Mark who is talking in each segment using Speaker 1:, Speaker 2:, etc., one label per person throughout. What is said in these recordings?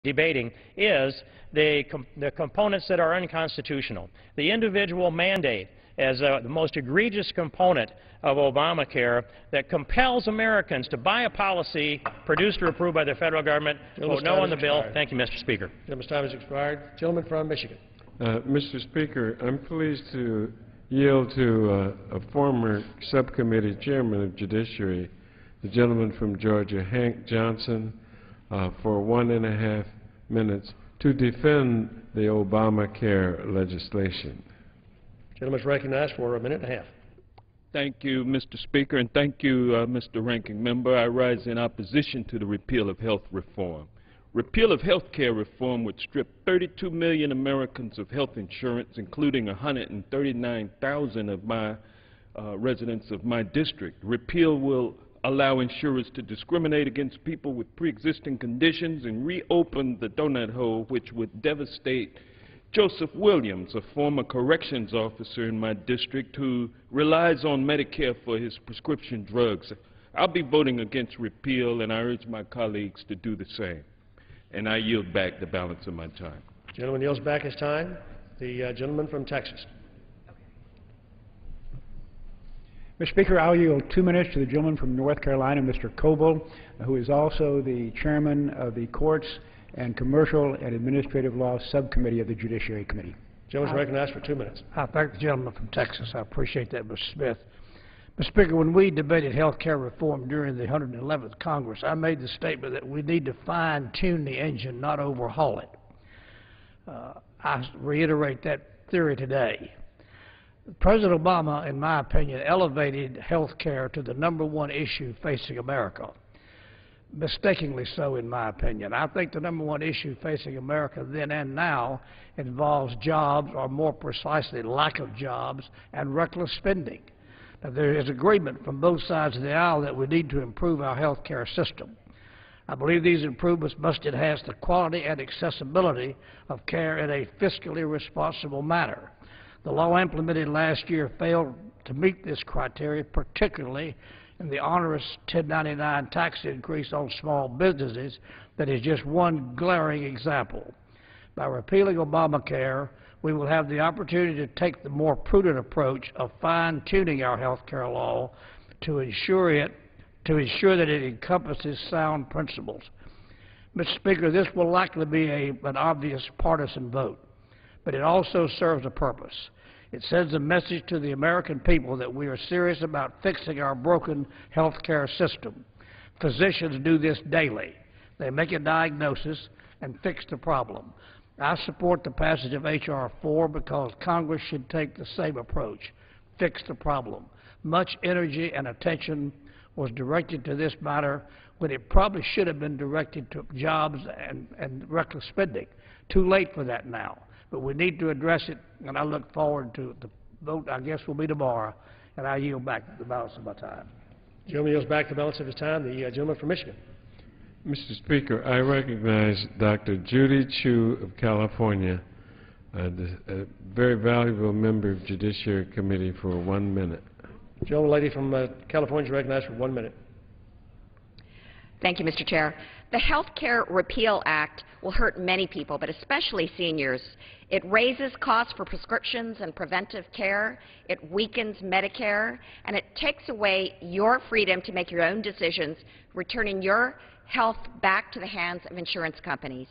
Speaker 1: debating is the components that are unconstitutional. The individual mandate as the most egregious component of Obamacare that compels Americans to buy a policy produced or approved by the federal government. Vote no on the bill. Thank you, Mr. Speaker.
Speaker 2: Gentleman's time has expired. Gentleman from Michigan.
Speaker 3: Mr. Speaker, I'm pleased to yield to a former subcommittee chairman of Judiciary, the gentleman from Georgia, Hank Johnson, for 1.5 minutes to defend the Obamacare legislation.
Speaker 2: Gentleman is recognized for 1.5 minutes.
Speaker 4: Thank you, Mr. Speaker, and thank you, Mr. Ranking Member. I rise in opposition to the repeal of health reform. Repeal of health care reform would strip 32 million Americans of health insurance, including 139,000 of my residents of my district. Repeal will allow insurers to discriminate against people with pre-existing conditions and reopen the donut hole, which would devastate Joseph Williams, a former corrections officer in my district who relies on Medicare for his prescription drugs. I'll be voting against repeal, and I urge my colleagues to do the same. And I yield back the balance of my time.
Speaker 2: Gentleman yields back his time. The gentleman from Texas.
Speaker 5: Mr. Speaker, I'll yield 2 minutes to the gentleman from North Carolina, Mr. Coble, who is also the chairman of the Courts and Commercial and Administrative Law Subcommittee of the Judiciary Committee.
Speaker 2: Gentleman is recognized for 2 minutes.
Speaker 6: I thank the gentleman from Texas. I appreciate that, Mr. Smith. Mr. Speaker, when we debated health care reform during the 111th Congress, I made the statement that we need to fine-tune the engine, not overhaul it. I reiterate that theory today. President Obama, in my opinion, elevated health care to the #1 issue facing America. Mistakenly so, in my opinion. I think the #1 issue facing America then and now involves jobs, or more precisely lack of jobs, and reckless spending. Now, there is agreement from both sides of the aisle that we need to improve our health care system. I believe these improvements must enhance the quality and accessibility of care in a fiscally responsible manner. The law implemented last year failed to meet this criteria, particularly in the onerous 1099 tax increase on small businesses that is just one glaring example. By repealing Obamacare, we will have the opportunity to take the more prudent approach of fine-tuning our health care law to ensure that it encompasses sound principles. Mr. Speaker, this will likely be an obvious partisan vote, but it also serves a purpose. It sends a message to the American people that we are serious about fixing our broken health care system. Physicians do this daily. They make a diagnosis and fix the problem. I support the passage of H.R. 4 because Congress should take the same approach, fix the problem. Much energy and attention was directed to this matter when it probably should have been directed to jobs and reckless spending. Too late for that now. But we need to address it, and I look forward to the vote, I guess, will be tomorrow, and I yield back the balance of my time.
Speaker 2: Gentleman yields back the balance of his time. The gentleman from Michigan.
Speaker 3: Mr. Speaker, I recognize Dr. Judy Chu of California, a very valuable member of Judiciary Committee, for 1 minute.
Speaker 2: Gentleman lady from California is recognized for 1 minute.
Speaker 7: Thank you, Mr. Chair. The Health Care Repeal Act will hurt many people, but especially seniors. It raises costs for prescriptions and preventive care, it weakens Medicare, and it takes away your freedom to make your own decisions, returning your health back to the hands of insurance companies.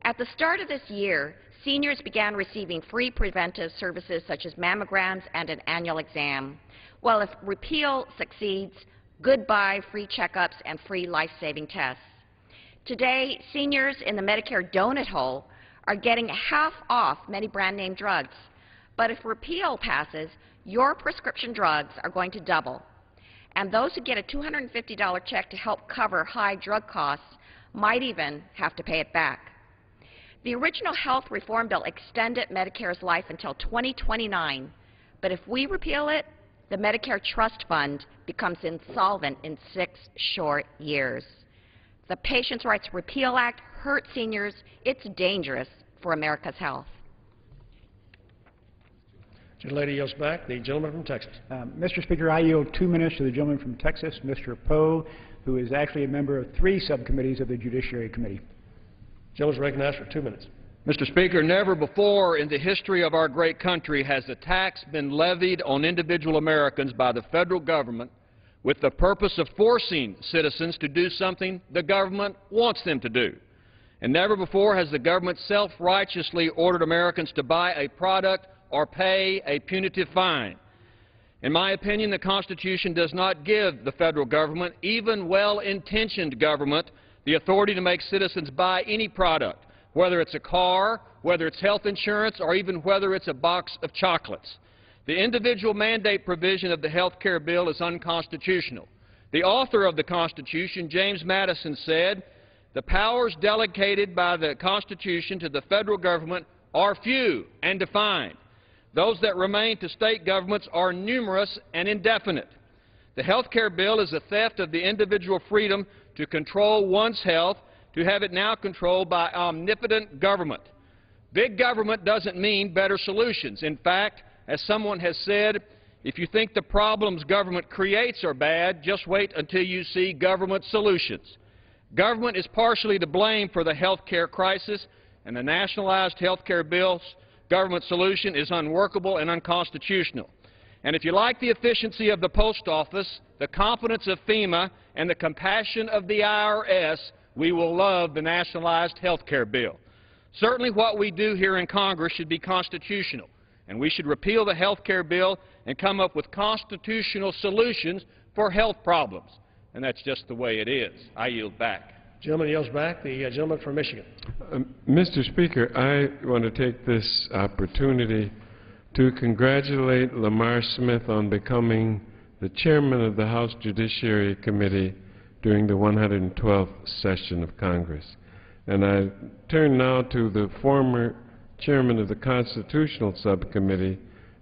Speaker 7: At the start of this year, seniors began receiving free preventive services such as mammograms and an annual exam. Well, if repeal succeeds, goodbye free checkups and free life-saving tests. Today, seniors in the Medicare donut hole are getting half off many brand-name drugs. But if repeal passes, your prescription drugs are going to double. And those who get a $250 check to help cover high drug costs might even have to pay it back. The original health reform bill extended Medicare's life until 2029. But if we repeal it, the Medicare Trust Fund becomes insolvent in 6 short years. The Patients' Rights Repeal Act hurts seniors. It's dangerous for America's health.
Speaker 2: The lady yields back. The gentleman from Texas.
Speaker 5: Mr. Speaker, I yield 2 minutes to the gentleman from Texas, Mr. Poe, who is actually a member of 3 subcommittees of the Judiciary Committee.
Speaker 2: Gentleman is recognized for 2 minutes.
Speaker 8: Mr. Speaker, never before in the history of our great country has a tax been levied on individual Americans by the federal government with the purpose of forcing citizens to do something the government wants them to do. And never before has the government self-righteously ordered Americans to buy a product or pay a punitive fine. In my opinion, the Constitution does not give the federal government, even well-intentioned government, the authority to make citizens buy any product, whether it's a car, whether it's health insurance, or even whether it's a box of chocolates. The individual mandate provision of the health care bill is unconstitutional. The author of the Constitution, James Madison, said, "The powers delegated by the Constitution to the federal government are few and defined. Those that remain to state governments are numerous and indefinite. The health care bill is a theft of the individual freedom to control one's health, to have it now controlled by omnipotent government. Big government doesn't mean better solutions. In fact, as someone has said, if you think the problems government creates are bad, just wait until you see government solutions. Government is partially to blame for the health care crisis, and the nationalized health care bill's government solution is unworkable and unconstitutional. And if you like the efficiency of the post office, the competence of FEMA, and the compassion of the IRS, we will love the nationalized health care bill. Certainly what we do here in Congress should be constitutional, and we should repeal the health care bill and come up with constitutional solutions for health problems. And that's just the way it is. I yield back.
Speaker 2: Gentleman yields back. The gentleman from Michigan.
Speaker 3: Mr. Speaker, I want to take this opportunity to congratulate Lamar Smith on becoming the chairman of the House Judiciary Committee during the 112th session of Congress. And I turn now to the former chairman of the Constitutional Subcommittee,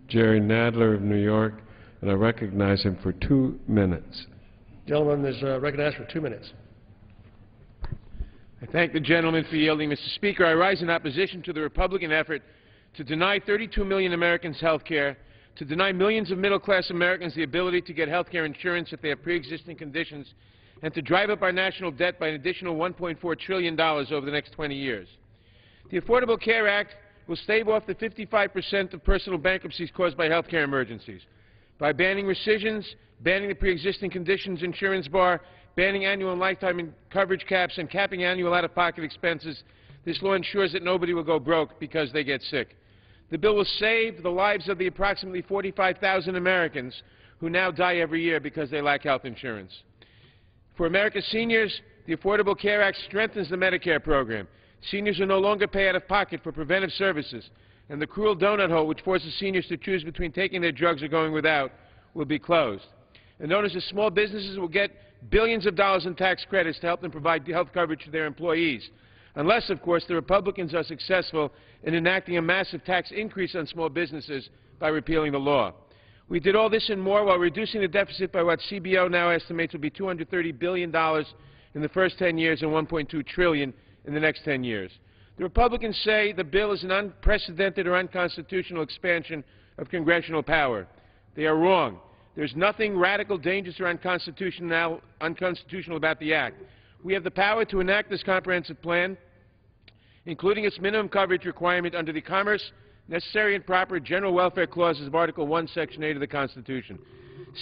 Speaker 3: Jerry Nadler of New York, and I recognize him for 2 minutes.
Speaker 2: Gentleman is recognized for 2 minutes.
Speaker 9: I thank the gentleman for yielding. Mr. Speaker, I rise in opposition to the Republican effort to deny 32 million Americans health care, to deny millions of middle-class Americans the ability to get health care insurance if they have pre-existing conditions, and to drive up our national debt by an additional $1.4 trillion over the next 20 years. The Affordable Care Act will stave off the 55% of personal bankruptcies caused by health care emergencies. By banning rescissions, banning the pre-existing conditions insurance bar, banning annual and lifetime coverage caps, and capping annual out-of-pocket expenses, this law ensures that nobody will go broke because they get sick. The bill will save the lives of the approximately 45,000 Americans who now die every year because they lack health insurance. For America's seniors, the Affordable Care Act strengthens the Medicare program. Seniors will no longer pay out of pocket for preventive services, and the cruel donut hole which forces seniors to choose between taking their drugs or going without will be closed. And owners of small businesses will get billions of dollars in tax credits to help them provide health coverage to their employees, unless, of course, the Republicans are successful in enacting a massive tax increase on small businesses by repealing the law. We did all this and more while reducing the deficit by what CBO now estimates will be $230 billion in the first 10 years and $1.2 trillion in the next 10 years. The Republicans say the bill is an unprecedented or unconstitutional expansion of congressional power. They are wrong. There's nothing radical, dangerous, or unconstitutional about the Act. We have the power to enact this comprehensive plan, including its minimum coverage requirement under the Commerce, Necessary and Proper General Welfare Clauses of Article 1, Section 8 of the Constitution.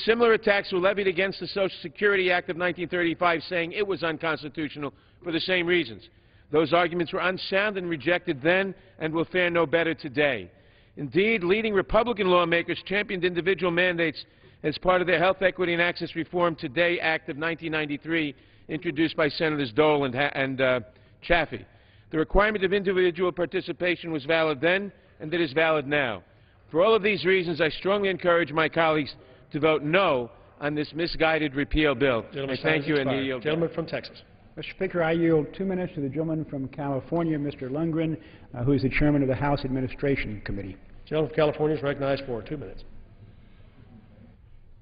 Speaker 9: Similar attacks were levied against the Social Security Act of 1935, saying it was unconstitutional for the same reasons. Those arguments were unsound and rejected then and will fare no better today. Indeed, leading Republican lawmakers championed individual mandates as part of their Health Equity and Access Reform Today Act of 1993, introduced by Senators Dole and Chaffee. The requirement of individual participation was valid then, and it is valid now. For all of these reasons, I strongly encourage my colleagues to vote no on this misguided repeal bill. I thank you, and yield.
Speaker 2: Gentleman from Texas.
Speaker 5: Mr. Speaker, I yield 2 minutes to the gentleman from California, Mr. Lundgren, who is the chairman of the House Administration Committee.
Speaker 2: Gentleman from California is recognized for 2 minutes.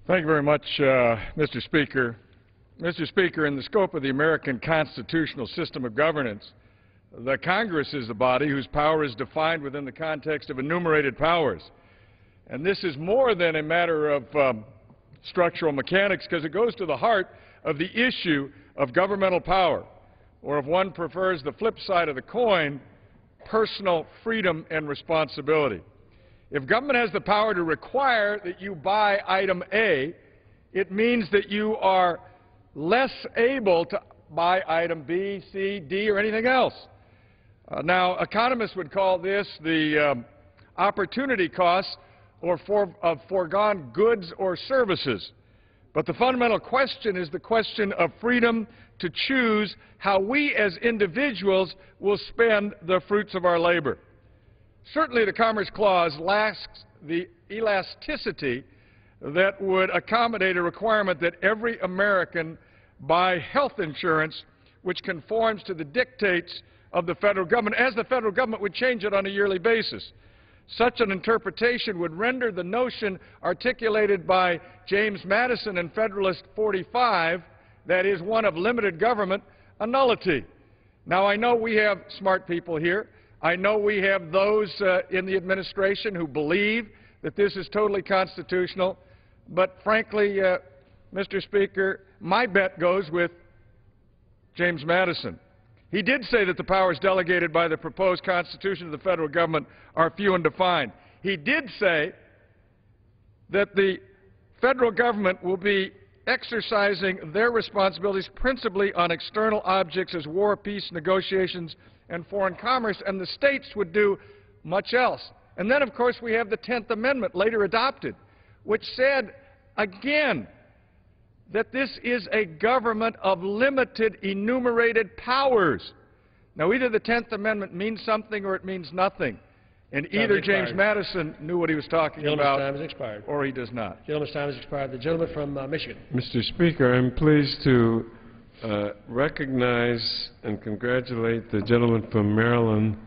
Speaker 10: Thank you very much, Mr. Speaker. Mr. Speaker, in the scope of the American constitutional system of governance, the Congress is the body whose power is defined within the context of enumerated powers. And this is more than a matter of structural mechanics, because it goes to the heart of the issue of governmental power. or if one prefers the flip side of the coin, personal freedom and responsibility. If government has the power to require that you buy item A, it means that you are less able to buy item B, C, D, or anything else. Now, economists would call this the opportunity cost of foregone goods or services. But the fundamental question is the question of freedom to choose how we as individuals will spend the fruits of our labor. Certainly the Commerce Clause lacks the elasticity that would accommodate a requirement that every American buy health insurance which conforms to the dictates of the federal government, as the federal government would change it on a yearly basis. Such an interpretation would render the notion articulated by James Madison in Federalist 45, that is, one of limited government, a nullity. Now, I know we have smart people here. I know we have those in the administration who believe that this is totally constitutional. But frankly, Mr. Speaker, my bet goes with James Madison. He did say that the powers delegated by the proposed Constitution to the federal government are few and defined. He did say that the federal government will be exercising their responsibilities principally on external objects as war, peace, negotiations, and foreign commerce, and the states would do much else. And then, of course, we have the 10th Amendment, later adopted, which said, again, that this is a government of limited enumerated powers. Now, either the 10th Amendment means something or it means nothing. And either James Madison knew what he was talking about,
Speaker 2: time has expired.
Speaker 10: Or he does not.
Speaker 2: Gentleman's time has expired. The gentleman from Michigan.
Speaker 3: Mr. Speaker, I'm pleased to recognize and congratulate the gentleman from Maryland,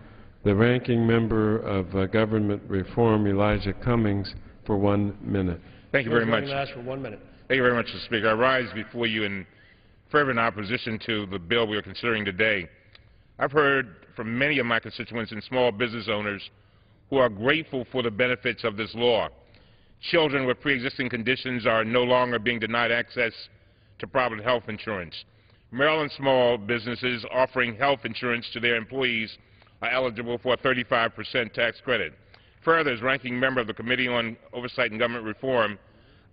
Speaker 3: the ranking member of Government Reform, Elijah Cummings, for 1 minute.
Speaker 9: Thank you very much.
Speaker 2: For 1 minute.
Speaker 9: Thank you very much, Mr. Speaker. I rise before you in fervent opposition to the bill we are considering today. I've heard from many of my constituents and small business owners who are grateful for the benefits of this law. Children with pre-existing conditions are no longer being denied access to private health insurance. Maryland small businesses offering health insurance to their employees are eligible for a 35% tax credit. Further, as ranking member of the Committee on Oversight and Government Reform,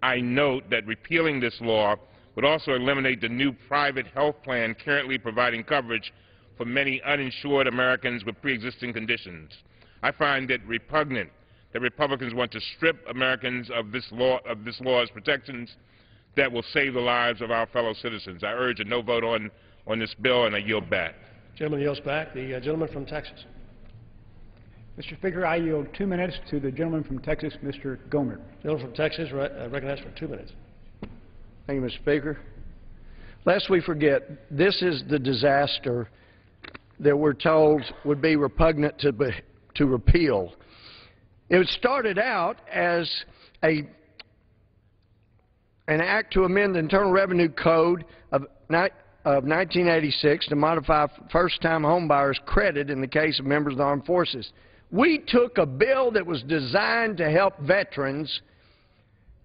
Speaker 9: I note that repealing this law would also eliminate the new private health plan currently providing coverage for many uninsured Americans with pre-existing conditions. I find it repugnant that Republicans want to strip Americans of this law's protections that will save the lives of our fellow citizens. I urge a no vote on this bill, and I yield back.
Speaker 2: Gentleman yields back. The gentleman from Texas.
Speaker 5: Mr. Speaker, I yield 2 minutes to the gentleman from Texas, Mr. Gohmert.
Speaker 2: Gentleman from Texas, recognized for 2 minutes.
Speaker 6: Thank you, Mr. Speaker. Lest we forget, this is the disaster that we're told would be repugnant to repeal. It started out as an act to amend the Internal Revenue Code of 1986 to modify first-time homebuyers' credit in the case of members of the armed forces. We took a bill that was designed to help veterans,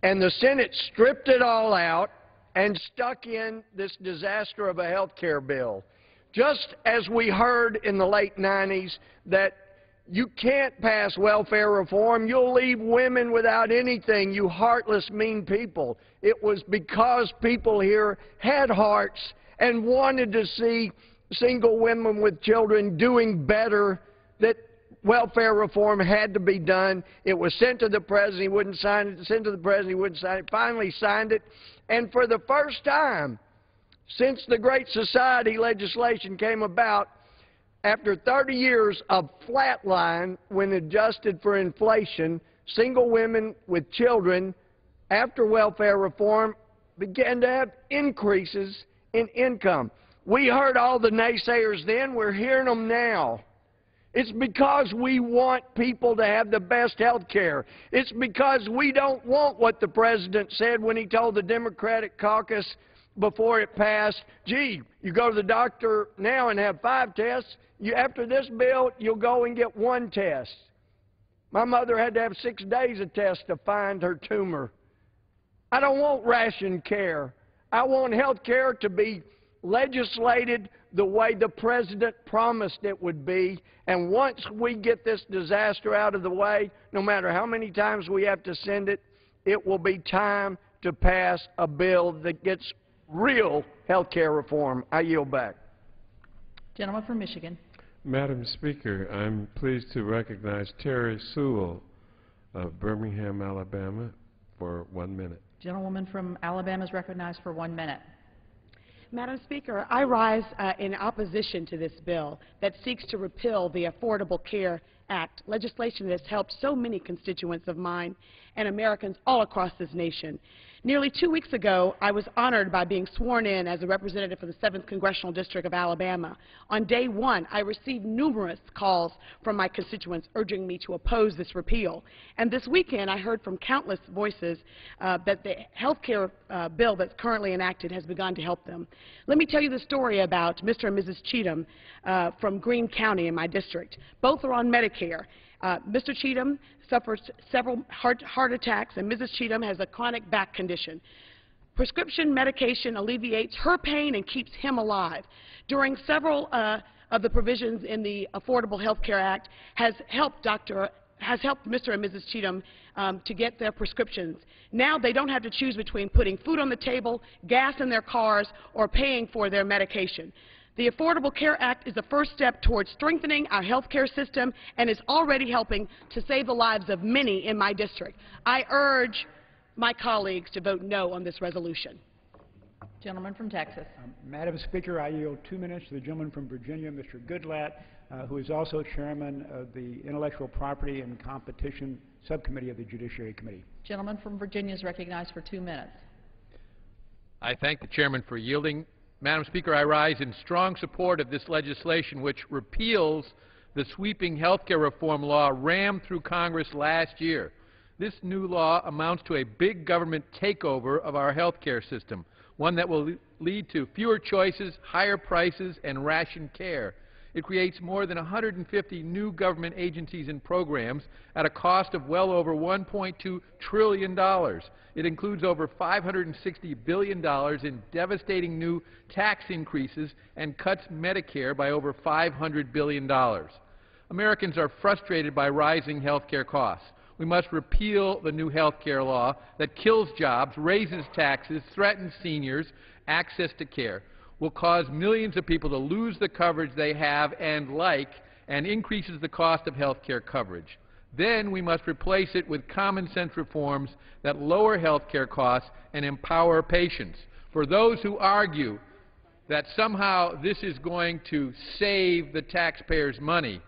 Speaker 6: and the Senate stripped it all out and stuck in this disaster of a health care bill. Just as we heard in the late 90s that you can't pass welfare reform, you'll leave women without anything, you heartless, mean people. It was because people here had hearts and wanted to see single women with children doing better that welfare reform had to be done. It was sent to the President, he wouldn't sign it. Sent to the President, he wouldn't sign it. Finally signed it. And for the first time since the Great Society legislation came about, after 30 years of flatline when adjusted for inflation, single women with children, after welfare reform, began to have increases in income. We heard all the naysayers then. We're hearing them now. It's because we want people to have the best health care. It's because we don't want what the President said when he told the Democratic caucus before it passed, gee, you go to the doctor now and have 5 tests. After this bill, you'll go and get 1 test. My mother had to have 6 days of tests to find her tumor. I don't want ration care. I want health care to be legislated the way the President promised it would be, and once we get this disaster out of the way, no matter how many times we have to send it, it will be time to pass a bill that gets real health care reform. I yield back.
Speaker 11: Gentleman from Michigan.
Speaker 3: Madam Speaker, I'm pleased to recognize Terry Sewell of Birmingham, Alabama, for 1 minute.
Speaker 11: Gentlewoman from Alabama is recognized for 1 minute.
Speaker 12: Madam Speaker, I rise in opposition to this bill that seeks to repeal the Affordable Care Act, legislation that has helped so many constituents of mine and Americans all across this nation. Nearly 2 weeks ago, I was honored by being sworn in as a representative for the 7th Congressional District of Alabama. On day one, I received numerous calls from my constituents urging me to oppose this repeal. And this weekend, I heard from countless voices that the health care bill that's currently enacted has begun to help them. Let me tell you the story about Mr. and Mrs. Cheatham from Greene County in my district. Both are on Medicare. Mr. Cheatham suffers several heart attacks, and Mrs. Cheatham has a chronic back condition. Prescription medication alleviates her pain and keeps him alive. During several of the provisions in the Affordable Health Care Act has helped Mr. and Mrs. Cheatham to get their prescriptions. Now they don't have to choose between putting food on the table, gas in their cars, or paying for their medication. The Affordable Care Act is the first step towards strengthening our health care system and is already helping to save the lives of many in my district. I urge my colleagues to vote no on this resolution.
Speaker 11: Gentleman from Texas.
Speaker 5: Madam Speaker, I yield 2 minutes to the gentleman from Virginia, Mr. Goodlatte, who is also chairman of the Intellectual Property and Competition Subcommittee of the Judiciary Committee.
Speaker 11: Gentleman from Virginia is recognized for 2 minutes.
Speaker 8: I thank the chairman for yielding. Madam Speaker, I rise in strong support of this legislation which repeals the sweeping health care reform law rammed through Congress last year. This new law amounts to a big government takeover of our health care system, one that will lead to fewer choices, higher prices, and rationed care. It creates more than 150 new government agencies and programs at a cost of well over $1.2 trillion. It includes over $560 billion in devastating new tax increases and cuts Medicare by over $500 billion. Americans are frustrated by rising health care costs. We must repeal the new health care law that kills jobs, raises taxes, threatens seniors' access to care, will cause millions of people to lose the coverage they have and like, and increases the cost of health care coverage. Then we must replace it with common sense reforms that lower health care costs and empower patients. For those who argue that somehow this is going to save the taxpayers' money,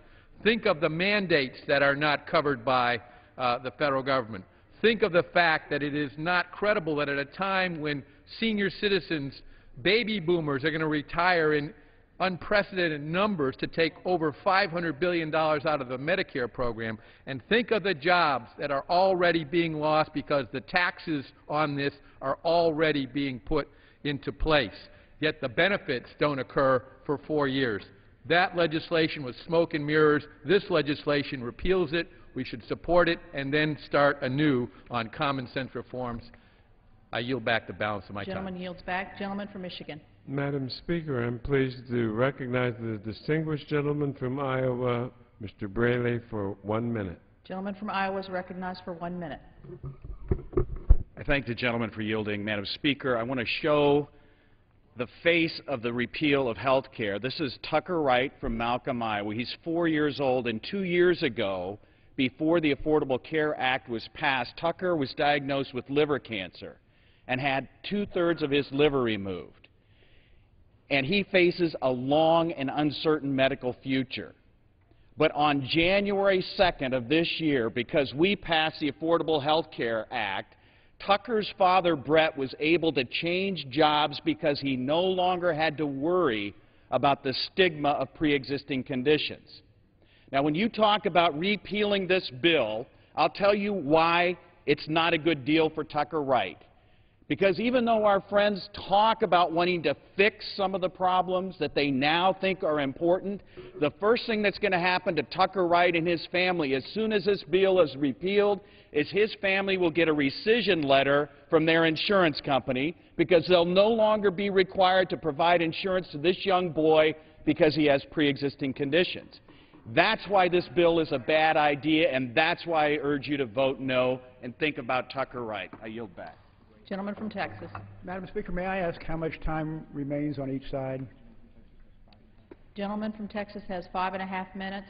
Speaker 8: think of the mandates that are not covered by the federal government. Think of the fact that it is not credible that at a time when senior citizens, baby boomers, are going to retire in unprecedented numbers to take over $500 billion out of the Medicare program, and think of the jobs that are already being lost because the taxes on this are already being put into place, yet the benefits don't occur for 4 years. That legislation was smoke and mirrors. This legislation repeals it. We should support it and then start anew on common sense reforms. I yield back the balance of my time.
Speaker 11: Gentleman yields back. Gentleman from Michigan.
Speaker 3: Madam Speaker, I'm pleased to recognize the distinguished gentleman from Iowa, Mr. Braley, for 1 minute.
Speaker 11: Gentleman from Iowa is recognized for 1 minute.
Speaker 13: I thank the gentleman for yielding. Madam Speaker, I want to show the face of the repeal of health care. This is Tucker Wright from Malcolm, Iowa. He's 4 years old, and 2 years ago, before the Affordable Care Act was passed, Tucker was diagnosed with liver cancer and had 2/3 of his liver removed. And he faces a long and uncertain medical future. But on January 2nd of this year, because we passed the Affordable Health Care Act, Tucker's father, Brett, was able to change jobs because he no longer had to worry about the stigma of pre-existing conditions. Now, when you talk about repealing this bill, I'll tell you why it's not a good deal for Tucker Wright. Because even though our friends talk about wanting to fix some of the problems that they now think are important, the first thing that's going to happen to Tucker Wright and his family as soon as this bill is repealed is his family will get a rescission letter from their insurance company because they'll no longer be required to provide insurance to this young boy because he has pre-existing conditions. That's why this bill is a bad idea, and that's why I urge you to vote no and think about Tucker Wright. I yield back.
Speaker 11: Gentleman from Texas.
Speaker 5: Madam Speaker, may I ask how much time remains on each side?
Speaker 11: Gentleman from Texas has 5.5 minutes.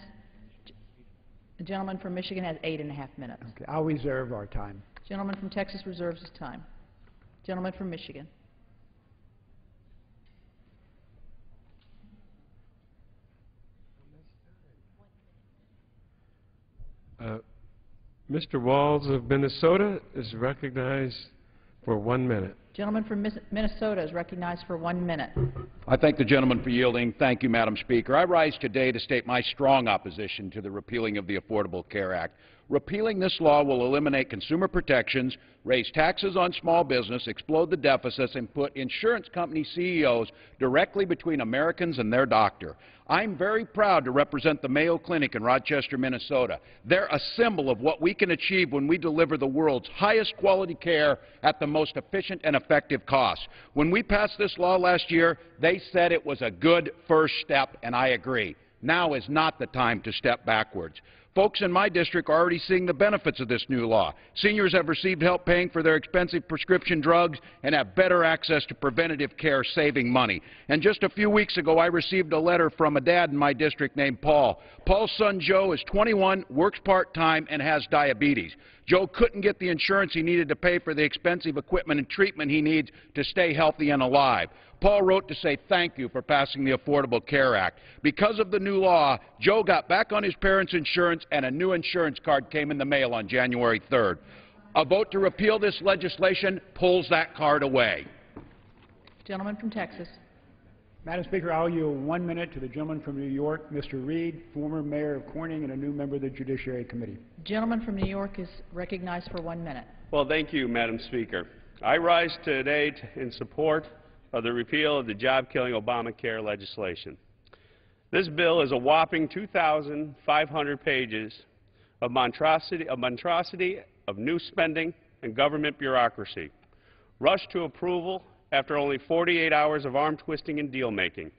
Speaker 11: The gentleman from Michigan has 8.5 minutes.
Speaker 5: Okay, I'll reserve our time.
Speaker 11: Gentleman from Texas reserves his time. Gentleman from Michigan.
Speaker 3: Mr. Walz of Minnesota is recognized for 1 minute.
Speaker 11: Gentleman from Minnesota is recognized for 1 minute.
Speaker 13: I thank the gentleman for yielding. Thank you, Madam Speaker. I rise today to state my strong opposition to the repealing of the Affordable Care Act. Repealing this law will eliminate consumer protections, raise taxes on small business, explode the deficits, and put insurance company CEOs directly between Americans and their doctor. I'm very proud to represent the Mayo Clinic in Rochester, Minnesota. They're a symbol of what we can achieve when we deliver the world's highest quality care at the most efficient and effective cost. When we passed this law last year, they said it was a good first step, and I agree. Now is not the time to step backwards. Folks in my district are already seeing the benefits of this new law. Seniors have received help paying for their expensive prescription drugs and have better access to preventative care, saving money. And just a few weeks ago, I received a letter from a dad in my district named Paul. Paul's son, Joe, is 21, works part-time, and has diabetes. Joe couldn't get the insurance he needed to pay for the expensive equipment and treatment he needs to stay healthy and alive. Paul wrote to say thank you for passing the Affordable Care Act. Because of the new law, Joe got back on his parents' insurance and a new insurance card came in the mail on January 3rd. A vote to repeal this legislation pulls that card away.
Speaker 11: Gentleman from Texas.
Speaker 5: Madam Speaker, I'll yield 1 minute to the gentleman from New York, Mr. Reed, former mayor of Corning and a new member of the Judiciary Committee.
Speaker 11: Gentleman from New York is recognized for 1 minute.
Speaker 14: Well, thank you, Madam Speaker. I rise today in support of the repeal of the job-killing Obamacare legislation. This bill is a whopping 2,500 pages of monstrosity of new spending and government bureaucracy, rushed to approval after only 48 hours of arm-twisting and deal-making.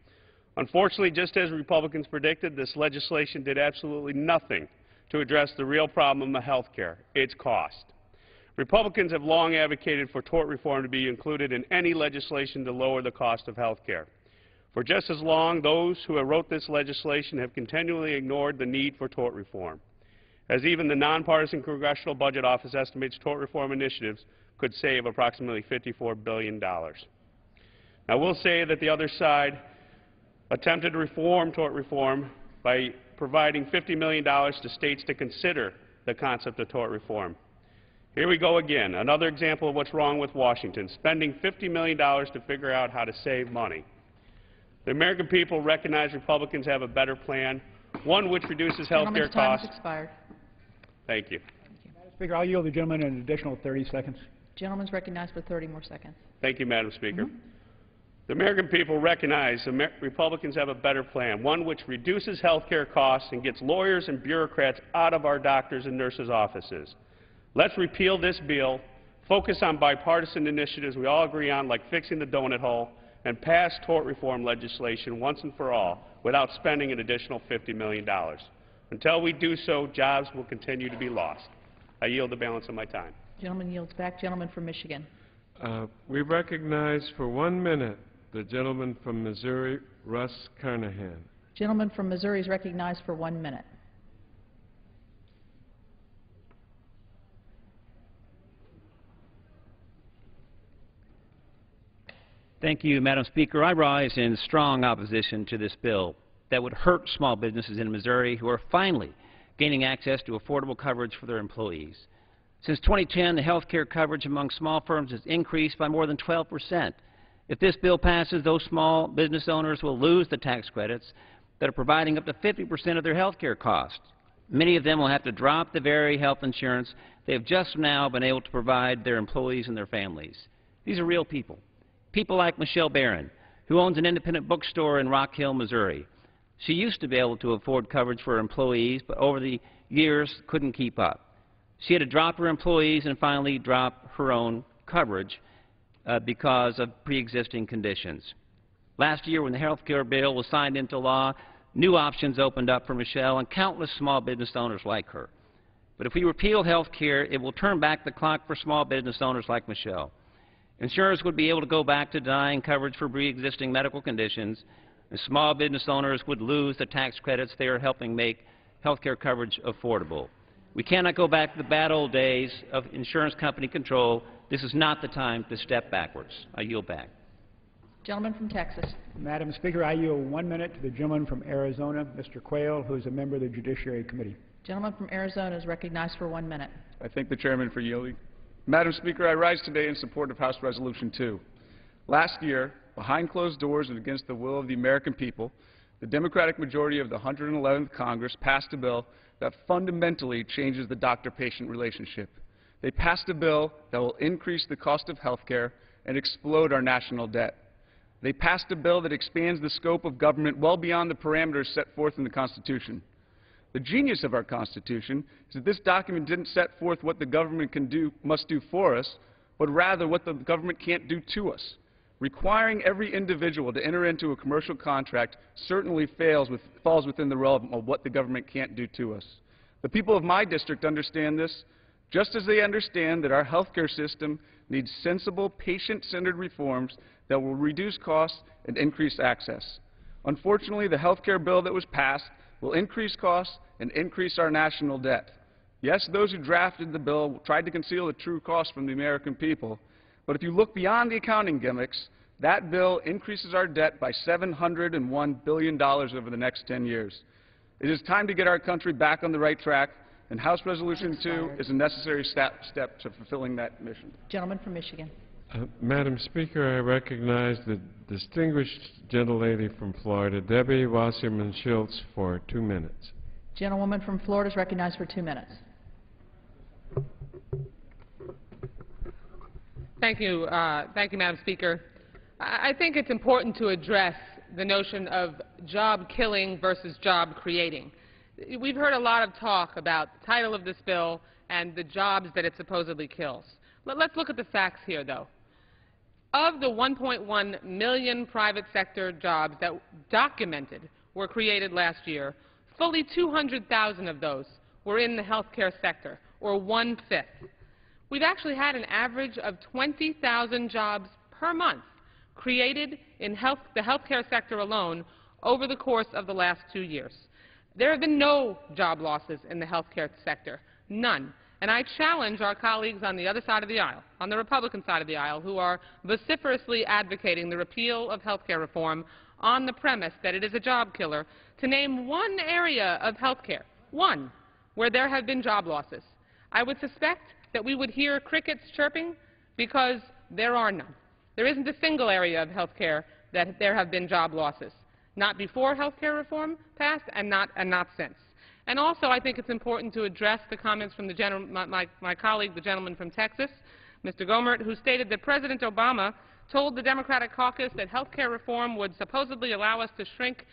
Speaker 14: Unfortunately, just as Republicans predicted, this legislation did absolutely nothing to address the real problem of health care, its cost. Republicans have long advocated for tort reform to be included in any legislation to lower the cost of health care. For just as long, those who have wrote this legislation have continually ignored the need for tort reform, as even the nonpartisan Congressional Budget Office estimates tort reform initiatives could save approximately $54 billion. Now, we'll say that the other side attempted to reform tort reform by providing $50 million to states to consider the concept of tort reform. Here we go again, another example of what's wrong with Washington, spending $50 million to figure out how to save money. The American people recognize Republicans have a better plan, one which reduces health care costs.
Speaker 11: Expired.
Speaker 14: Thank you.
Speaker 5: Madam Speaker, I'll yield the gentleman an additional 30 seconds.
Speaker 11: Gentleman's recognized for 30 more seconds.
Speaker 14: Thank you, Madam Speaker. The American people recognize Republicans have a better plan, one which reduces health care costs and gets lawyers and bureaucrats out of our doctors' and nurses' offices. Let's repeal this bill, focus on bipartisan initiatives we all agree on, like fixing the donut hole, and pass tort reform legislation once and for all without spending an additional $50 million. Until we do so, jobs will continue to be lost. I yield the balance of my time.
Speaker 11: Gentleman yields back. Gentleman from Michigan.
Speaker 3: We recognize for 1 minute the gentleman from Missouri, Russ Carnahan.
Speaker 11: Gentleman from Missouri is recognized for 1 minute.
Speaker 15: Thank you, Madam Speaker. I rise in strong opposition to this bill that would hurt small businesses in Missouri who are finally gaining access to affordable coverage for their employees. Since 2010, the health care coverage among small firms has increased by more than 12%. If this bill passes, those small business owners will lose the tax credits that are providing up to 50% of their health care costs. Many of them will have to drop the very health insurance they have just now been able to provide their employees and their families. These are real people. People like Michelle Barron, who owns an independent bookstore in Rock Hill, Missouri. She used to be able to afford coverage for her employees, but over the years couldn't keep up. She had to drop her employees and finally drop her own coverage because of pre-existing conditions. Last year, when the health care bill was signed into law, new options opened up for Michelle and countless small business owners like her. But if we repeal health care, it will turn back the clock for small business owners like Michelle. Insurers would be able to go back to denying coverage for pre-existing medical conditions, and small business owners would lose the tax credits they are helping make health care coverage affordable. We cannot go back to the bad old days of insurance company control. This is not the time to step backwards. I yield back.
Speaker 11: Gentleman from Texas.
Speaker 5: Madam Speaker, I yield 1 minute to the gentleman from Arizona, Mr. Quayle, who is a member of the Judiciary Committee.
Speaker 11: Gentleman from Arizona is recognized for 1 minute.
Speaker 16: I thank the chairman for yielding. Madam Speaker, I rise today in support of House Resolution 2. Last year, behind closed doors and against the will of the American people, the Democratic majority of the 111th Congress passed a bill that fundamentally changes the doctor-patient relationship. They passed a bill that will increase the cost of health care and explode our national debt. They passed a bill that expands the scope of government well beyond the parameters set forth in the Constitution. The genius of our Constitution is that this document didn't set forth what the government must do for us, but rather what the government can't do to us. Requiring every individual to enter into a commercial contract certainly falls within the realm of what the government can't do to us. The people of my district understand this, just as they understand that our health care system needs sensible, patient-centered reforms that will reduce costs and increase access. Unfortunately, the health care bill that was passed will increase costs and increase our national debt. Yes, those who drafted the bill tried to conceal the true cost from the American people, but if you look beyond the accounting gimmicks, that bill increases our debt by $701 billion over the next 10 years. It is time to get our country back on the right track, and House Resolution 2 is a necessary step to fulfilling that mission.
Speaker 11: Gentleman from Michigan.
Speaker 3: Madam Speaker, I recognize the distinguished gentlelady from Florida, Debbie Wasserman Schultz, for 2 minutes.
Speaker 11: Gentlewoman from Florida is recognized for 2 minutes.
Speaker 17: Thank you, Madam Speaker. I think it's important to address the notion of job killing versus job creating. We've heard a lot of talk about the title of this bill and the jobs that it supposedly kills. Let's look at the facts here, though. Of the 1.1 million private sector jobs that documented were created last year, fully 200,000 of those were in the healthcare sector, or 1/5. We've actually had an average of 20,000 jobs per month created in the healthcare sector alone over the course of the last 2 years. There have been no job losses in the healthcare sector, none. And I challenge our colleagues on the other side of the aisle, on the Republican side of the aisle, who are vociferously advocating the repeal of healthcare reform on the premise that it is a job killer, to name one area of healthcare, one, where there have been job losses. I would suspect that we would hear crickets chirping because there are none. There isn't a single area of healthcare that there have been job losses, not before healthcare reform passed and not since. And also, I think it's important to address the comments from my colleague, the gentleman from Texas, Mr. Gohmert, who stated that President Obama told the Democratic caucus that health care reform would supposedly allow us to shrink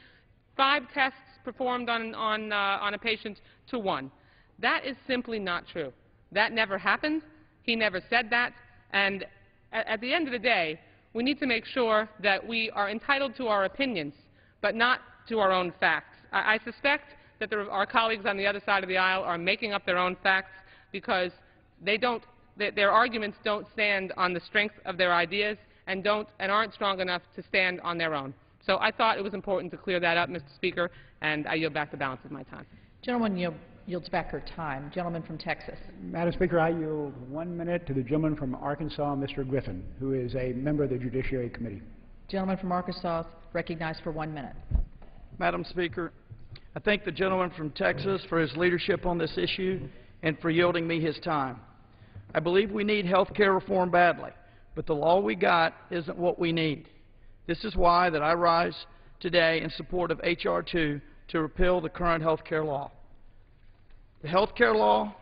Speaker 17: 5 tests performed on a patient to 1. That is simply not true. That never happened. He never said that. And at the end of the day, we need to make sure that we are entitled to our opinions, but not to our own facts. I suspect that our colleagues on the other side of the aisle are making up their own facts because their arguments don't stand on the strength of their ideas and aren't strong enough to stand on their own. So I thought it was important to clear that up, Mr. Speaker, and I yield back the balance of my time.
Speaker 11: Gentleman yields back her time. Gentleman from Texas.
Speaker 5: Madam Speaker, I yield 1 minute to the gentleman from Arkansas, Mr. Griffin, who is a member of the Judiciary Committee.
Speaker 11: Gentleman from Arkansas recognized for 1 minute.
Speaker 6: Madam Speaker, I thank the gentleman from Texas for his leadership on this issue and for yielding me his time. I believe we need health care reform badly, but the law we got isn't what we need. This is why that I rise today in support of H.R. 2 to repeal the current health care law. The health care law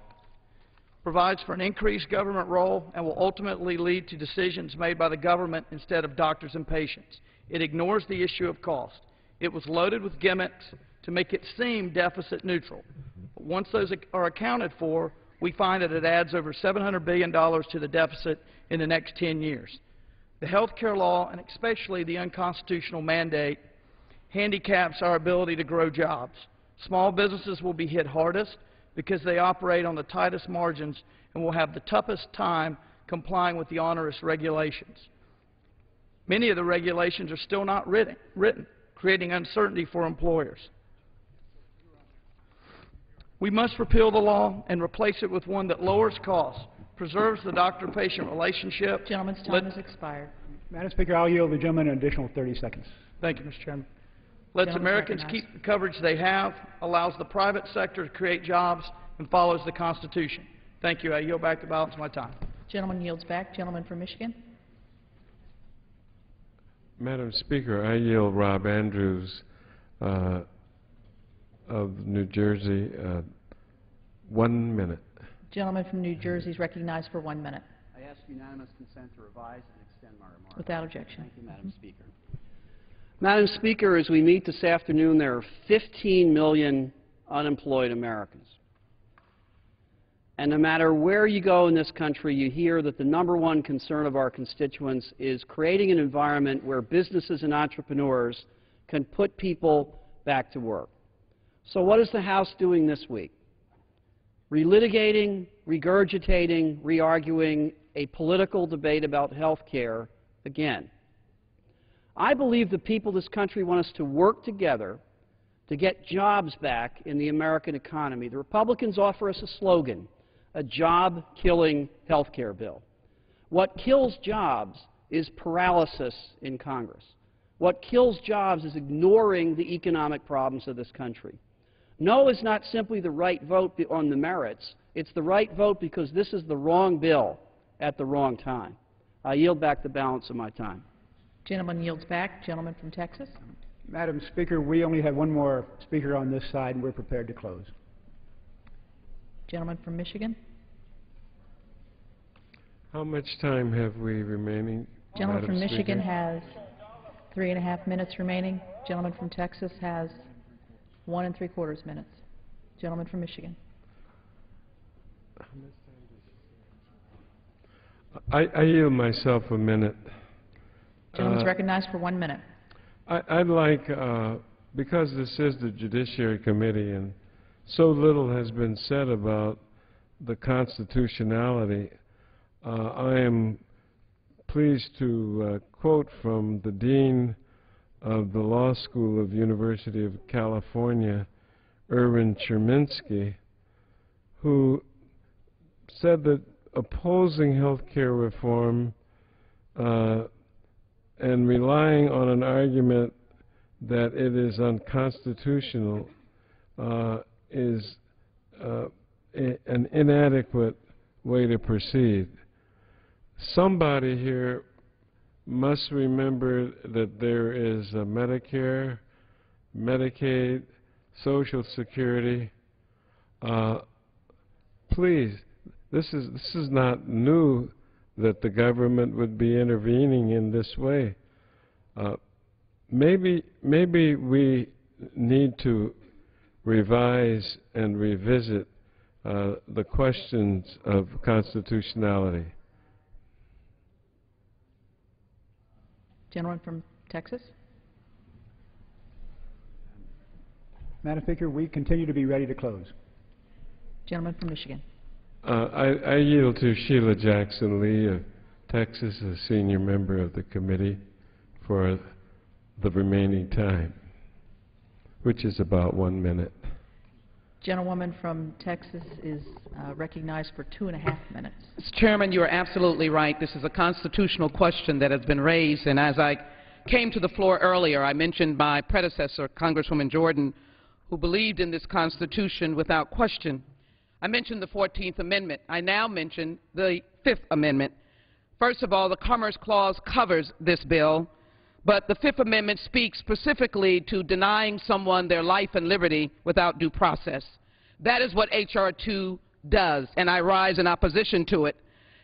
Speaker 18: provides for an increased government role, and will ultimately lead to decisions made by the government instead of doctors and patients. It ignores the issue of cost. It was loaded with gimmicks to make it seem deficit neutral. But once those are accounted for, we find that it adds over $700 billion to the deficit in the next 10 years. The health care law, and especially the unconstitutional mandate, handicaps our ability to grow jobs. Small businesses will be hit hardest because they operate on the tightest margins and will have the toughest time complying with the onerous regulations. Many of the regulations are still not written, creating uncertainty for employers. We must repeal the law and replace it with one that lowers costs, preserves the doctor-patient relationship.
Speaker 11: Gentleman's time has expired.
Speaker 5: Madam Speaker, I'll yield the gentleman an additional 30 seconds.
Speaker 18: Thank you, Mr. Chairman. Lets Americans keep the coverage they have, allows the private sector to create jobs, and follows the Constitution. Thank you. I yield back the balance of my time.
Speaker 11: Gentleman yields back. Gentleman from Michigan.
Speaker 3: Madam Speaker, I yield Rob Andrews of New Jersey 1 minute.
Speaker 11: Gentleman from New Jersey is recognized for 1 minute.
Speaker 19: I ask unanimous consent to revise and extend my remarks.
Speaker 11: Without objection.
Speaker 19: Thank you, Madam Speaker. Madam Speaker, as we meet this afternoon, there are 15 million unemployed Americans. And no matter where you go in this country, you hear that the #1 concern of our constituents is creating an environment where businesses and entrepreneurs can put people back to work. So what is the House doing this week? Relitigating, regurgitating, re-arguing a political debate about health care again. I believe the people of this country want us to work together to get jobs back in the American economy. The Republicans offer us a slogan, a job-killing health care bill. What kills jobs is paralysis in Congress. What kills jobs is ignoring the economic problems of this country. No is not simply the right vote on the merits. It's the right vote because this is the wrong bill at the wrong time. I yield back the balance of my time.
Speaker 11: Gentleman yields back. Gentleman from Texas.
Speaker 5: Madam Speaker, we only have one more speaker on this side, and we're prepared to close.
Speaker 11: Gentleman from Michigan.
Speaker 3: How much time have we remaining?
Speaker 11: Gentleman
Speaker 3: Madam
Speaker 11: from Michigan
Speaker 3: Speaker?
Speaker 11: has 3.5 minutes remaining. Gentleman from Texas has 1 3/4 minutes. Gentleman from Michigan.
Speaker 3: I yield myself a minute.
Speaker 11: Gentleman's recognized for 1 minute.
Speaker 3: I'd like, because this is the Judiciary Committee and so little has been said about the constitutionality, I am pleased to quote from the Dean of the Law School of University of California, Erwin Chemerinsky, who said that opposing health care reform and relying on an argument that it is unconstitutional is an inadequate way to proceed. Somebody here must remember that there is a Medicare, Medicaid, Social Security. Please, this is not new that the government would be intervening in this way. Maybe we need to revise and revisit the questions of constitutionality.
Speaker 11: Gentleman from Texas.
Speaker 5: Madam Speaker, we continue to be ready to close.
Speaker 11: Gentleman from Michigan.
Speaker 3: I yield to Sheila Jackson Lee of Texas, a senior member of the committee, for the remaining time, which is about 1 minute.
Speaker 11: Gentlewoman from Texas is recognized for 2.5 minutes.
Speaker 20: Mr. Chairman, you are absolutely right. This is a constitutional question that has been raised, and as I came to the floor earlier, I mentioned my predecessor, Congresswoman Jordan, who believed in this Constitution without question. I mentioned the 14th Amendment. I now mention the 5th Amendment. First of all, the Commerce Clause covers this bill, but the 5th Amendment speaks specifically to denying someone their life and liberty without due process. That is what H.R. 2 does, and I rise in opposition to it.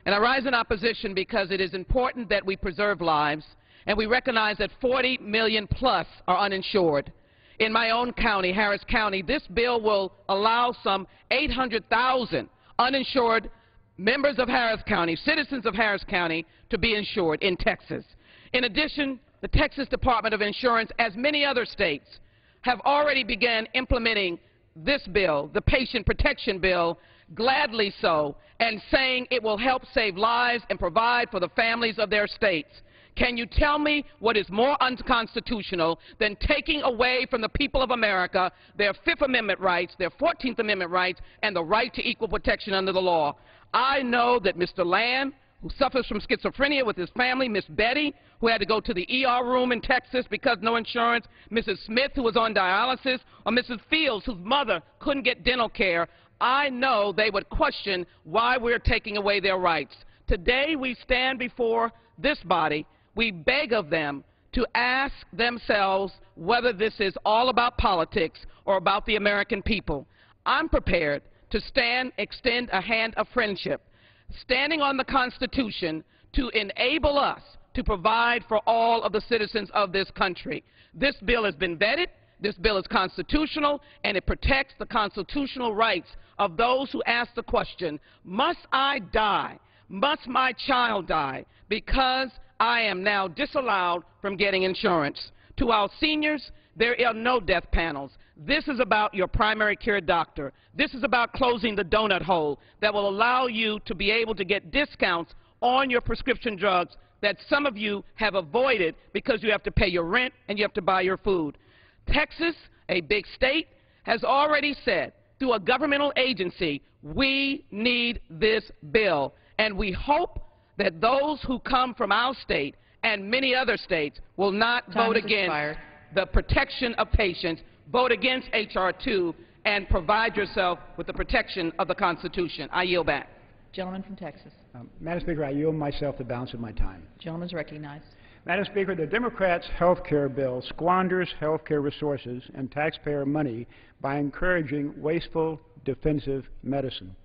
Speaker 20: And I rise in opposition because it is important that we preserve lives, and we recognize that 40 million plus are uninsured. In my own county, Harris County, this bill will allow some 800,000 uninsured members of Harris County, citizens of Harris County, to be insured in Texas. In addition, the Texas Department of Insurance, as many other states, have already begun implementing this bill, the Patient Protection Bill, gladly so, and saying it will help save lives and provide for the families of their states. Can you tell me what is more unconstitutional than taking away from the people of America their Fifth Amendment rights, their 14th Amendment rights, and the right to equal protection under the law? I know that Mr. Lamb, who suffers from schizophrenia with his family, Miss Betty, who had to go to the ER room in Texas because no insurance, Mrs. Smith, who was on dialysis, or Mrs. Fields, whose mother couldn't get dental care, I know they would question why we're taking away their rights. Today we stand before this body. We beg of them to ask themselves whether this is all about politics or about the American people. I'm prepared to extend a hand of friendship, standing on the Constitution to enable us to provide for all of the citizens of this country. This bill has been vetted. This bill is constitutional, and it protects the constitutional rights of those who ask the question, must I die? Must my child die because I am now disallowed from getting insurance? To our seniors, there are no death panels. This is about your primary care doctor. This is about closing the donut hole that will allow you to be able to get discounts on your prescription drugs that some of you have avoided because you have to pay your rent and you have to buy your food. Texas, a big state, has already said through a governmental agency, we need this bill. And we hope that those who come from our state and many other states will not vote against the protection of patients, vote against H.R. 2, and provide yourself with the protection of the Constitution. I yield back.
Speaker 11: Gentleman from Texas.
Speaker 5: Madam Speaker, I yield myself the balance of my time.
Speaker 11: Gentleman is recognized.
Speaker 5: Madam Speaker, the Democrats' health care bill squanders health care resources and taxpayer money by encouraging wasteful, defensive medicine.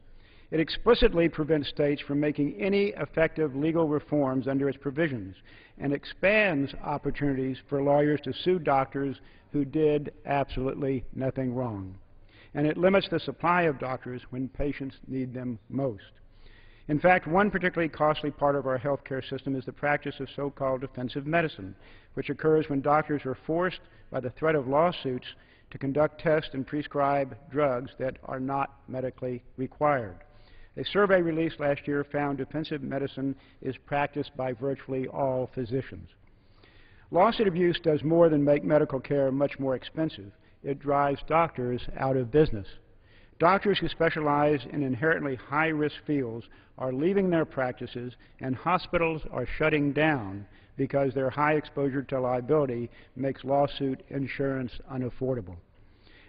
Speaker 5: It explicitly prevents states from making any effective legal reforms under its provisions and expands opportunities for lawyers to sue doctors who did absolutely nothing wrong. And it limits the supply of doctors when patients need them most. In fact, one particularly costly part of our health care system is the practice of so-called defensive medicine, which occurs when doctors are forced by the threat of lawsuits to conduct tests and prescribe drugs that are not medically required. A survey released last year found defensive medicine is practiced by virtually all physicians. Lawsuit abuse does more than make medical care much more expensive. It drives doctors out of business. Doctors who specialize in inherently high-risk fields are leaving their practices, and hospitals are shutting down because their high exposure to liability makes lawsuit insurance unaffordable.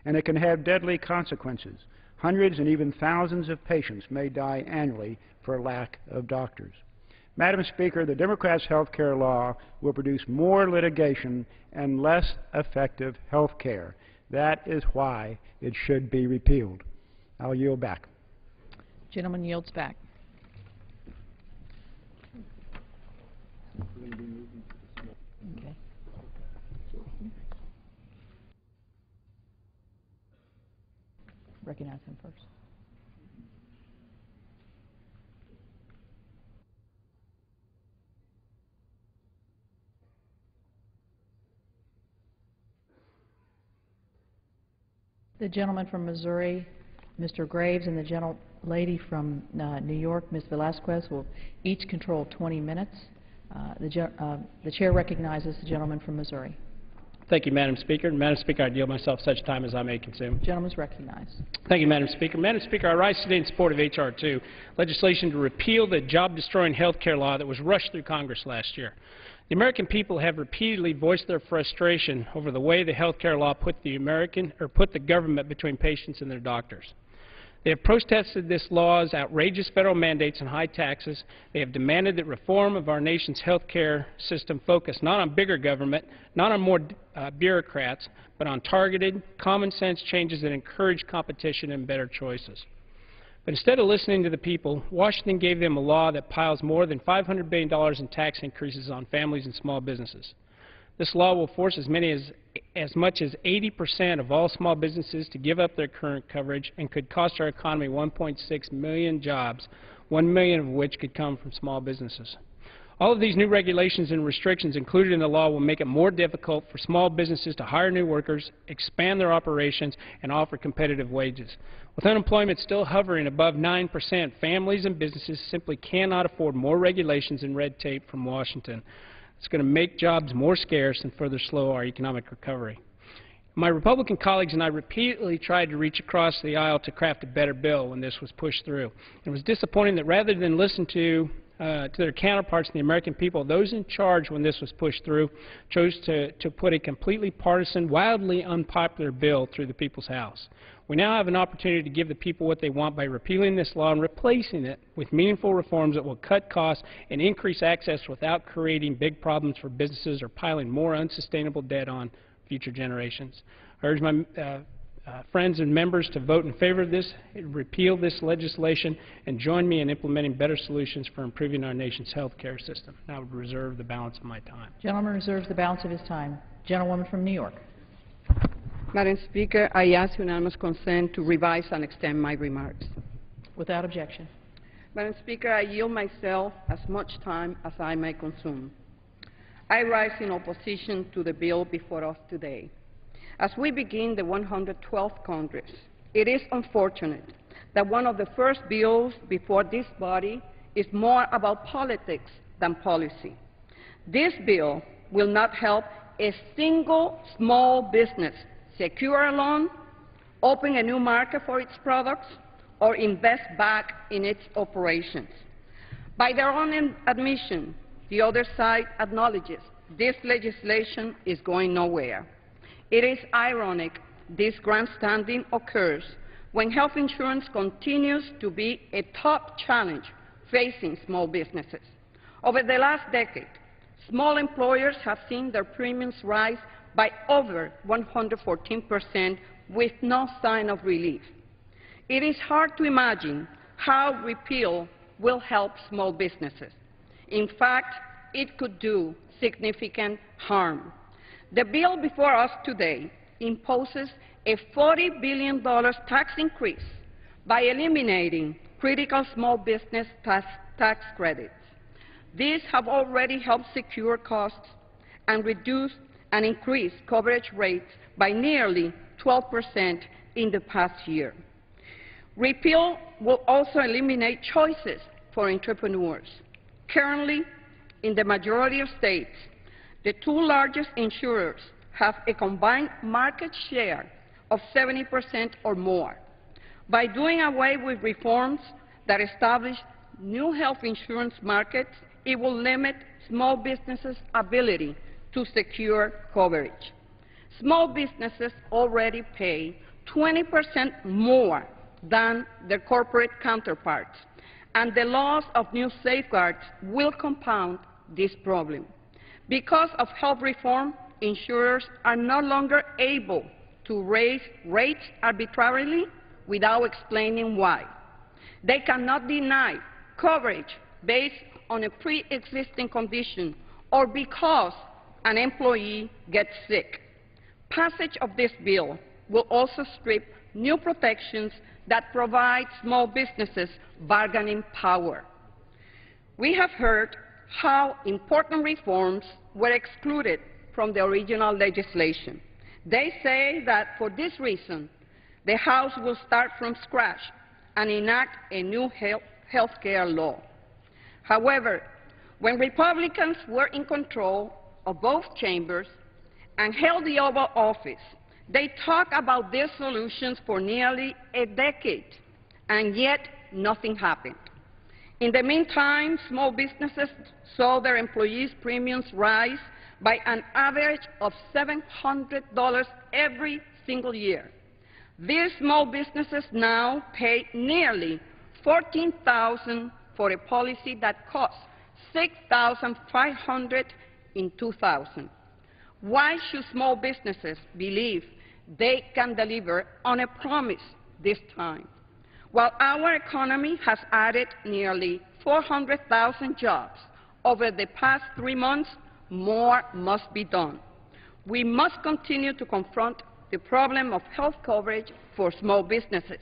Speaker 5: And it can have deadly consequences. Hundreds and even thousands of patients may die annually for lack of doctors. Madam Speaker, the Democrats' health care law will produce more litigation and less effective health care. That is why it should be repealed. I'll yield back.
Speaker 11: Gentleman yields back. Okay. Recognize him first. The gentleman from Missouri, Mr. Graves, and the gentlelady from New York, Ms. Velasquez, will each control 20 minutes. The chair recognizes the gentleman from Missouri.
Speaker 21: Thank you, Madam Speaker. Madam Speaker, I yield myself such time as I may consume.
Speaker 11: The gentleman is recognized.
Speaker 21: Thank you, Madam Speaker. Madam Speaker, I rise today in support of H.R. 2, legislation to repeal the job-destroying health care law that was rushed through Congress last year. The American people have repeatedly voiced their frustration over the way the health care law put the government between patients and their doctors. They have protested this law's outrageous federal mandates and high taxes. They have demanded that reform of our nation's health care system focus not on bigger government, not on more bureaucrats, but on targeted, common-sense changes that encourage competition and better choices. But instead of listening to the people, Washington gave them a law that piles more than $500 billion in tax increases on families and small businesses. This law will force as much as 80% of all small businesses to give up their current coverage and could cost our economy 1.6 million jobs, 1 million of which could come from small businesses. All of these new regulations and restrictions included in the law will make it more difficult for small businesses to hire new workers, expand their operations, and offer competitive wages. With unemployment still hovering above 9%, families and businesses simply cannot afford more regulations and red tape from Washington. It's going to make jobs more scarce and further slow our economic recovery. My Republican colleagues and I repeatedly tried to reach across the aisle to craft a better bill when this was pushed through. It was disappointing that rather than listen to their counterparts and the American people, those in charge when this was pushed through chose to put a completely partisan, wildly unpopular bill through the People's House. We now have an opportunity to give the people what they want by repealing this law and replacing it with meaningful reforms that will cut costs and increase access without creating big problems for businesses or piling more unsustainable debt on future generations. I urge my friends and members to vote in favor of this, repeal this legislation, and join me in implementing better solutions for improving our nation's health care system. I would reserve the balance of my time.
Speaker 11: Gentleman reserves the balance of his time. Gentlewoman from New York.
Speaker 1: Madam Speaker, I ask unanimous consent to revise and extend my remarks.
Speaker 11: Without objection.
Speaker 1: Madam Speaker, I yield myself as much time as I may consume. I rise in opposition to the bill before us today. As we begin the 112th Congress, it is unfortunate that one of the first bills before this body is more about politics than policy. This bill will not help a single small business secure a loan, open a new market for its products, or invest back in its operations. By their own admission, the other side acknowledges this legislation is going nowhere. It is ironic this grandstanding occurs when health insurance continues to be a top challenge facing small businesses. Over the last decade, small employers have seen their premiums rise by over 114% with no sign of relief. It is hard to imagine how repeal will help small businesses. In fact, it could do significant harm. The bill before us today imposes a $40 billion tax increase by eliminating critical small business tax credits. These have already helped secure costs and reduce and increase coverage rates by nearly 12% in the past year. Repeal will also eliminate choices for entrepreneurs. Currently, in the majority of states, the two largest insurers have a combined market share of 70% or more. By doing away with reforms that establish new health insurance markets, it will limit small businesses' ability to secure coverage. Small businesses already pay 20% more than their corporate counterparts, and the loss of new safeguards will compound this problem. Because of health reform, insurers are no longer able to raise rates arbitrarily without explaining why. They cannot deny coverage based on a pre-existing condition or because an employee gets sick. Passage of this bill will also strip new protections that provide small businesses bargaining power. We have heard how important reforms were excluded from the original legislation. They say that for this reason, the House will start from scratch and enact a new health care law. However, when Republicans were in control of both chambers and held the Oval Office, they talked about these solutions for nearly a decade, and yet nothing happened. In the meantime, small businesses saw their employees' premiums rise by an average of $700 every single year. These small businesses now pay nearly $14,000 for a policy that cost $6,500 in 2000. Why should small businesses believe they can deliver on a promise this time? While our economy has added nearly 400,000 jobs over the past 3 months, more must be done. We must continue to confront the problem of health coverage for small businesses,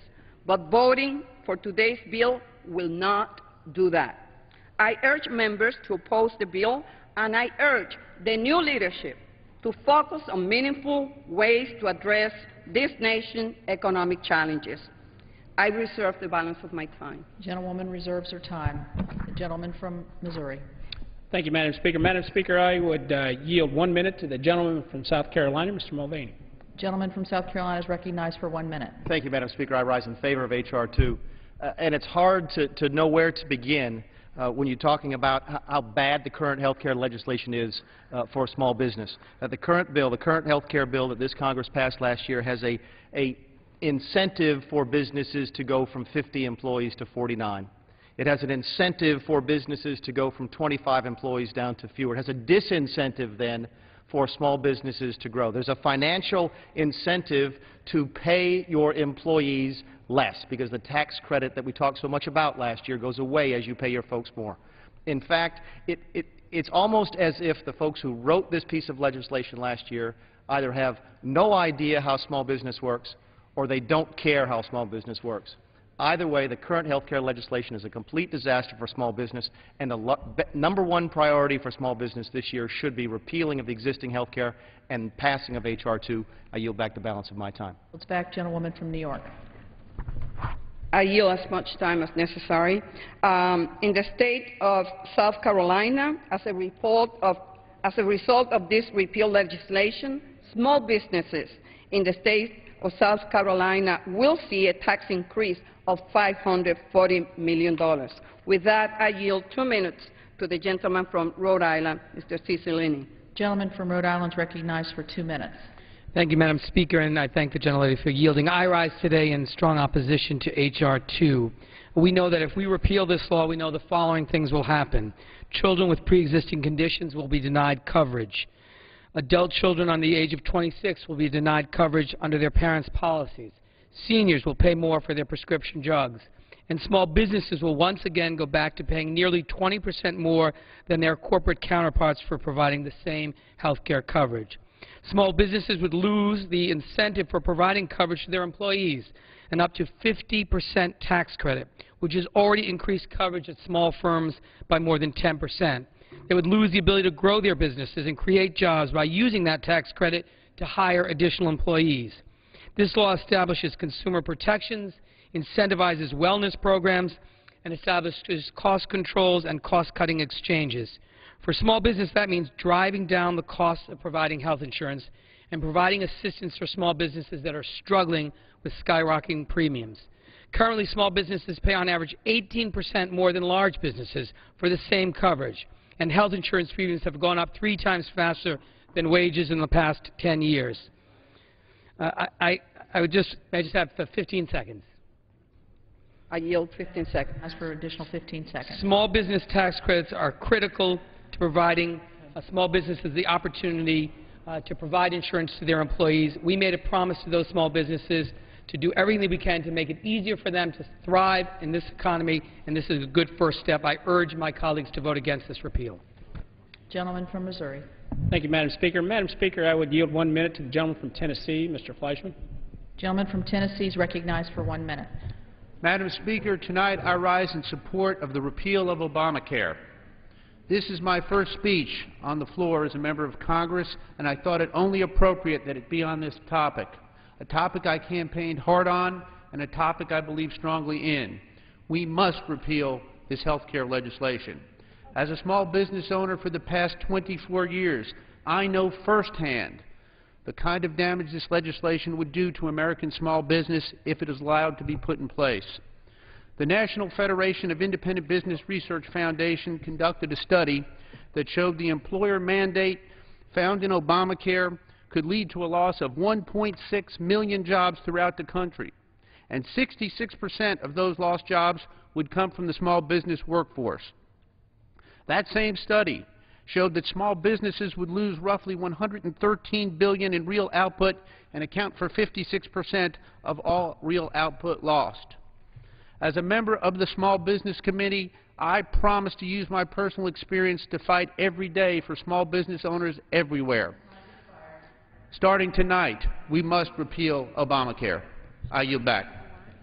Speaker 1: but voting for today's bill will not do that. I urge members to oppose the bill, and I urge the new leadership to focus on meaningful ways to address this nation's economic challenges. I reserve the balance of my time.
Speaker 11: Gentlewoman reserves her time. The gentleman from Missouri.
Speaker 21: Thank you, Madam Speaker. Madam Speaker, I would yield 1 minute to the gentleman from South Carolina, Mr. Mulvaney.
Speaker 11: Gentleman from South Carolina is recognized for 1 minute.
Speaker 4: Thank you, Madam Speaker. I rise in favor of H.R. 2. And it's hard to know where to begin when you're talking about how bad the current health care legislation is for small business. The current bill, the current health care bill that this Congress passed last year has a incentive for businesses to go from 50 employees to 49. It has an incentive for businesses to go from 25 employees down to fewer. It has a disincentive then for small businesses to grow. There's a financial incentive to pay your employees less because the tax credit that we talked so much about last year goes away as you pay your folks more. In fact, it's almost as if the folks who wrote this piece of legislation last year either have no idea how small business works or they don't care how small business works. Either way, the current health care legislation is a complete disaster for small business, and the number one priority for small business this year should be repealing of the existing health care and passing of H.R. 2. I yield back the balance of my time.
Speaker 11: It's back, gentlewoman from New York.
Speaker 1: I yield as much time as necessary. In the state of South Carolina, as a result of this repeal legislation, small businesses in the state of South Carolina will see a tax increase of $540 million. With that, I yield 2 minutes to the gentleman from Rhode Island, Mr. Cicilline.
Speaker 11: Gentleman from Rhode Island is recognized for 2 minutes.
Speaker 22: Thank you, Madam Speaker, and I thank the gentlelady for yielding. I rise today in strong opposition to H.R. 2. We know that if we repeal this law, we know the following things will happen. Children with pre-existing conditions will be denied coverage. Adult children under the age of 26 will be denied coverage under their parents' policies. Seniors will pay more for their prescription drugs. And small businesses will once again go back to paying nearly 20% more than their corporate counterparts for providing the same health care coverage. Small businesses would lose the incentive for providing coverage to their employees, and up to 50% tax credit, which has already increased coverage at small firms by more than 10%. They would lose the ability to grow their businesses and create jobs by using that tax credit to hire additional employees. This law establishes consumer protections, incentivizes wellness programs, and establishes cost controls and cost-cutting exchanges. For small business, that means driving down the cost of providing health insurance and providing assistance for small businesses that are struggling with skyrocketing premiums. Currently, small businesses pay on average 18% more than large businesses for the same coverage, and health insurance premiums have gone up 3 times faster than wages in the past 10 years. I just have 15 seconds.
Speaker 1: I yield 15 seconds.
Speaker 11: As for additional 15 seconds.
Speaker 22: Small business tax credits are critical to providing small businesses the opportunity to provide insurance to their employees. We made a promise to those small businesses to do everything we can to make it easier for them to thrive in this economy, and this is a good first step. I urge my colleagues to vote against this repeal.
Speaker 11: Gentleman from Missouri.
Speaker 21: Thank you, Madam Speaker. Madam Speaker, I would yield 1 minute to the gentleman from Tennessee, Mr. Fleischman.
Speaker 11: Gentleman from Tennessee is recognized for 1 minute.
Speaker 23: Madam Speaker, tonight I rise in support of the repeal of Obamacare. This is my first speech on the floor as a member of Congress, and I thought it only appropriate that it be on this topic, a topic I campaigned hard on and a topic I believe strongly in. We must repeal this health care legislation. As a small business owner for the past 24 years, I know firsthand the kind of damage this legislation would do to American small business if it is allowed to be put in place. The National Federation of Independent Business Research Foundation conducted a study that showed the employer mandate found in Obamacare could lead to a loss of 1.6 million jobs throughout the country, and 66% of those lost jobs would come from the small business workforce. That same study showed that small businesses would lose roughly $113 billion in real output and account for 56% of all real output lost. As a member of the Small Business Committee, I promise to use my personal experience to fight every day for small business owners everywhere. Starting tonight, we must repeal Obamacare. I yield back.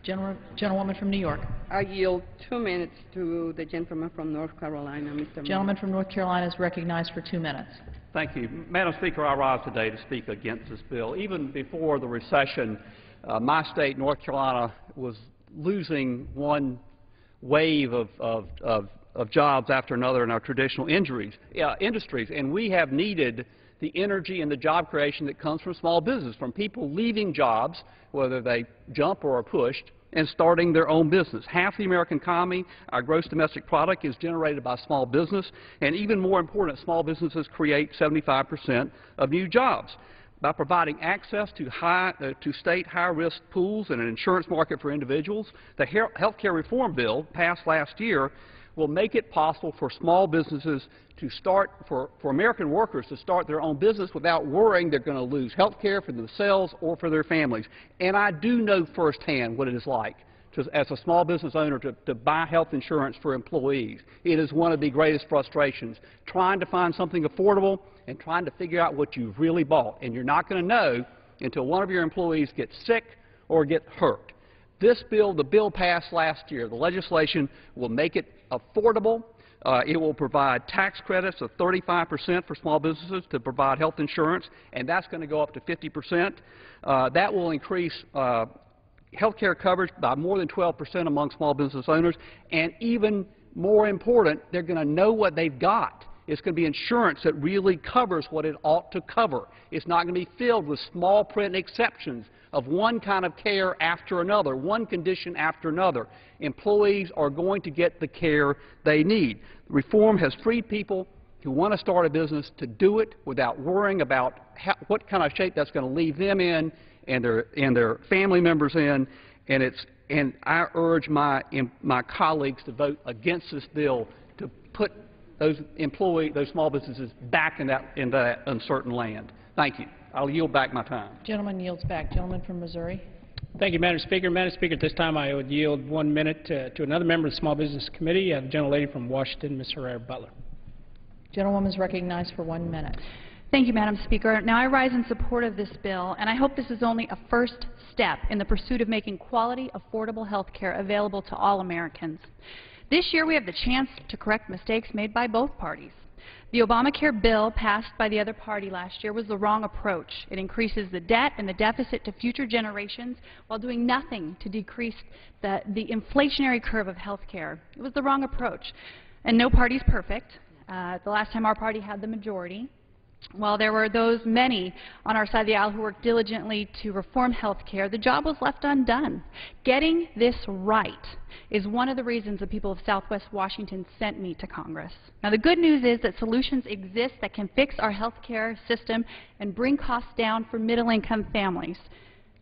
Speaker 11: Gentlewoman from New York.
Speaker 1: I yield 2 minutes to the gentleman from North Carolina, Mr.
Speaker 11: Gentleman from North Carolina is recognized for 2 minutes.
Speaker 7: Thank you. Madam Speaker, I rise today to speak against this bill. Even before the recession, my state, North Carolina, was losing one wave of jobs after another in our traditional industries, and we have needed the energy and the job creation that comes from small business, from people leaving jobs, whether they jump or are pushed, and starting their own business. Half the American economy, our gross domestic product, is generated by small business, and even more important, small businesses create 75% of new jobs. By providing access to state high-risk pools and an insurance market for individuals, the health care reform bill passed last year will make it possible for small businesses to start, for American workers to start their own business without worrying they're going to lose health care for themselves or for their families. And I do know firsthand what it is like as a small business owner to buy health insurance for employees. It is one of the greatest frustrations, trying to find something affordable and trying to figure out what you've really bought. And you're not going to know until one of your employees gets sick or gets hurt. This bill, the bill passed last year, the legislation will make it affordable. It will provide tax credits of 35% for small businesses to provide health insurance, and that's going to go up to 50%. That will increase health care coverage by more than 12% among small business owners, and even more important, they're going to know what they've got. It's going to be insurance that really covers what it ought to cover. It's not going to be filled with small print exceptions of one kind of care after another, one condition after another. Employees are going to get the care they need. Reform has freed people who want to start a business to do it without worrying about what kind of shape that's going to leave them in and their family members in. And I urge my colleagues to vote against this bill to put those small businesses back in that uncertain land. Thank you. I'll yield back my time.
Speaker 11: Gentleman yields back. Gentleman from Missouri.
Speaker 21: Thank you, Madam Speaker. Madam Speaker, at this time I would yield 1 minute to another member of the Small Business Committee, the gentlelady from Washington, Ms. Herrera Butler.
Speaker 11: Gentlewoman is recognized for 1 minute.
Speaker 9: Thank you, Madam Speaker. Now I rise in support of this bill, and I hope this is only a first step in the pursuit of making quality, affordable health care available to all Americans. This year we have the chance to correct mistakes made by both parties. The Obamacare bill passed by the other party last year was the wrong approach. It increases the debt and the deficit to future generations while doing nothing to decrease the inflationary curve of health care. It was the wrong approach. And no party is perfect. The last time our party had the majority, while there were those many on our side of the aisle who worked diligently to reform health care, the job was left undone. Getting this right is one of the reasons the people of Southwest Washington sent me to Congress. Now, the good news is that solutions exist that can fix our health care system and bring costs down for middle-income families.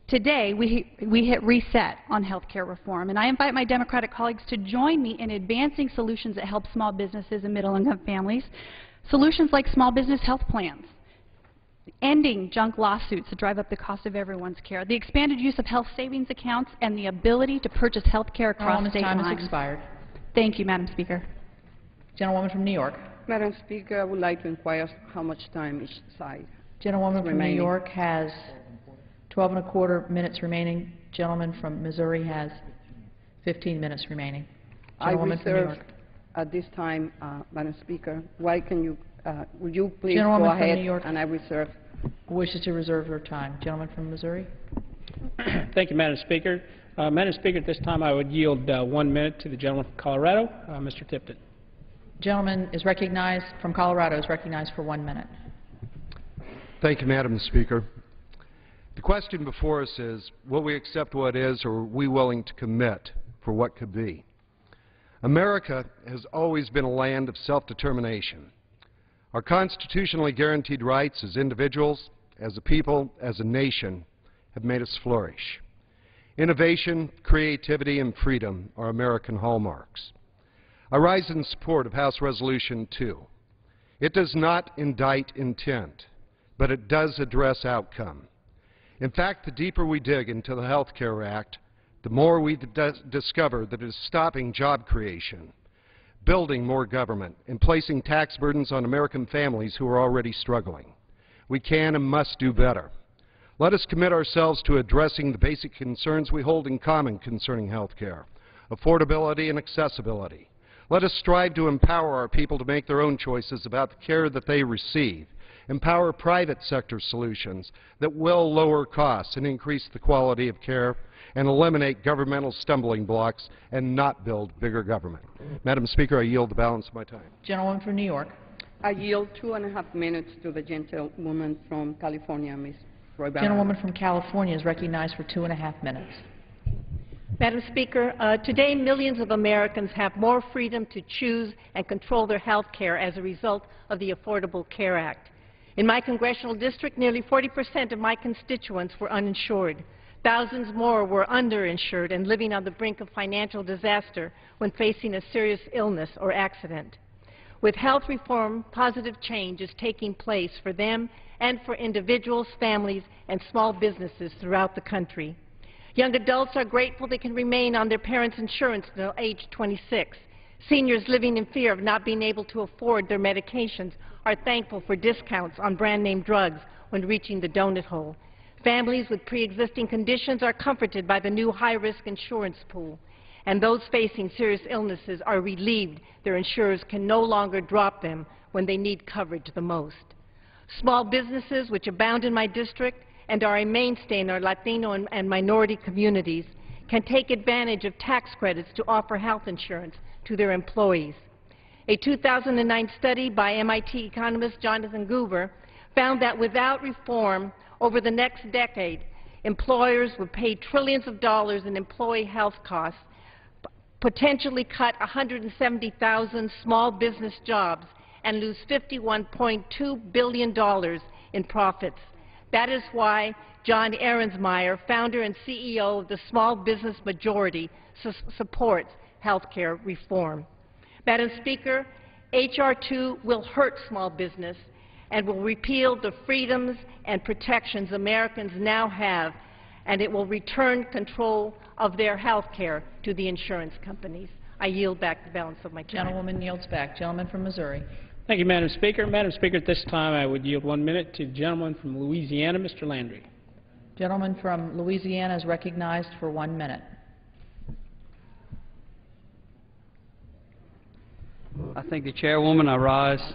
Speaker 9: Today, we hit reset on health care reform, and I invite my Democratic colleagues to join me in advancing solutions that help small businesses and middle-income families. Solutions like small business health plans, ending junk lawsuits that drive up the cost of everyone's care, the expanded use of health savings accounts, and the ability to purchase health care across state lines.
Speaker 11: Time has expired.
Speaker 9: Thank you, Madam Speaker.
Speaker 11: Gentlewoman from New York.
Speaker 1: Madam Speaker, I would like to inquire how much time each side
Speaker 11: Gentlewoman from
Speaker 1: remaining.
Speaker 11: New York has 12¼ minutes remaining. Gentleman from Missouri has 15 minutes remaining. Gentlewoman from New York.
Speaker 1: At this time, Madam Speaker, why can you, would you please
Speaker 11: Gentlewoman
Speaker 1: go
Speaker 11: from
Speaker 1: ahead
Speaker 11: New York
Speaker 1: and I reserve.
Speaker 11: Wishes to reserve her time. Gentleman from Missouri.
Speaker 21: Thank you, Madam Speaker. Madam Speaker, at this time I would yield 1 minute to the gentleman from Colorado, Mr. Tipton.
Speaker 11: Gentleman is recognized from Colorado is recognized for 1 minute.
Speaker 10: Thank you, Madam Speaker. The question before us is, will we accept what is, or are we willing to commit for what could be? America has always been a land of self-determination. Our constitutionally guaranteed rights as individuals, as a people, as a nation, have made us flourish. Innovation, creativity, and freedom are American hallmarks. I rise in support of House Resolution 2. It does not indict intent, but it does address outcome. In fact, the deeper we dig into the Health Care Act, the more we discover that it is stopping job creation, building more government, and placing tax burdens on American families who are already struggling. We can and must do better. Let us commit ourselves to addressing the basic concerns we hold in common concerning health care: affordability and accessibility. Let us strive to empower our people to make their own choices about the care that they receive, empower private sector solutions that will lower costs and increase the quality of care, and eliminate governmental stumbling blocks and not build bigger government. Madam Speaker, I yield the balance of my time.
Speaker 11: Gentleman from New York.
Speaker 1: I yield 2.5 minutes to the gentlewoman from California, Ms. Roybal.
Speaker 11: Gentlewoman from California is recognized for 2.5 minutes.
Speaker 2: Madam Speaker, today millions of Americans have more freedom to choose and control their health care as a result of the Affordable Care Act. In my congressional district, nearly 40% of my constituents were uninsured. Thousands more were underinsured and living on the brink of financial disaster when facing a serious illness or accident. With health reform, positive change is taking place for them and for individuals, families, and small businesses throughout the country. Young adults are grateful they can remain on their parents' insurance until age 26. Seniors living in fear of not being able to afford their medications are thankful for discounts on brand-name drugs when reaching the donut hole. Families with pre-existing conditions are comforted by the new high-risk insurance pool, and those facing serious illnesses are relieved their insurers can no longer drop them when they need coverage the most. Small businesses, which abound in my district and are a mainstay in our Latino and minority communities, can take advantage of tax credits to offer health insurance to their employees. A 2009 study by MIT economist Jonathan Gruber found that without reform over the next decade, employers would pay trillions of dollars in employee health costs, potentially cut 170,000 small business jobs, and lose $51.2 billion in profits. That is why John Ahrensmeyer, founder and CEO of the Small Business Majority, supports health care reform. Madam Speaker, H.R. 2 will hurt small business and will repeal the freedoms and protections Americans now have, and it will return control of their health care to the insurance companies. I yield back the balance of my time.
Speaker 11: Gentlewoman yields back. Gentleman from Missouri.
Speaker 21: Thank you, Madam Speaker. Madam Speaker, at this time I would yield 1 minute to the gentleman from Louisiana, Mr. Landry.
Speaker 11: Gentleman from Louisiana is recognized for 1 minute.
Speaker 8: I thank the chairwoman. I rise.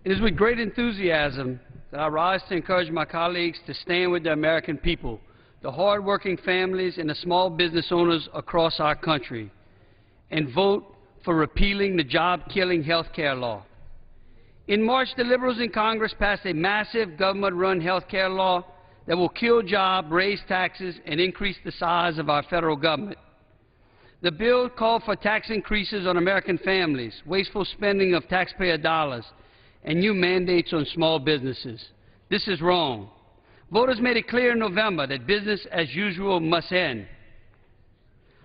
Speaker 8: It is with great enthusiasm that I rise to encourage my colleagues to stand with the American people, the hard-working families and the small business owners across our country, and vote for repealing the job-killing health care law. In March, the liberals in Congress passed a massive government-run health care law that will kill jobs, raise taxes, and increase the size of our federal government. The bill called for tax increases on American families, wasteful spending of taxpayer dollars, and new mandates on small businesses. This is wrong. Voters made it clear in November that business as usual must end.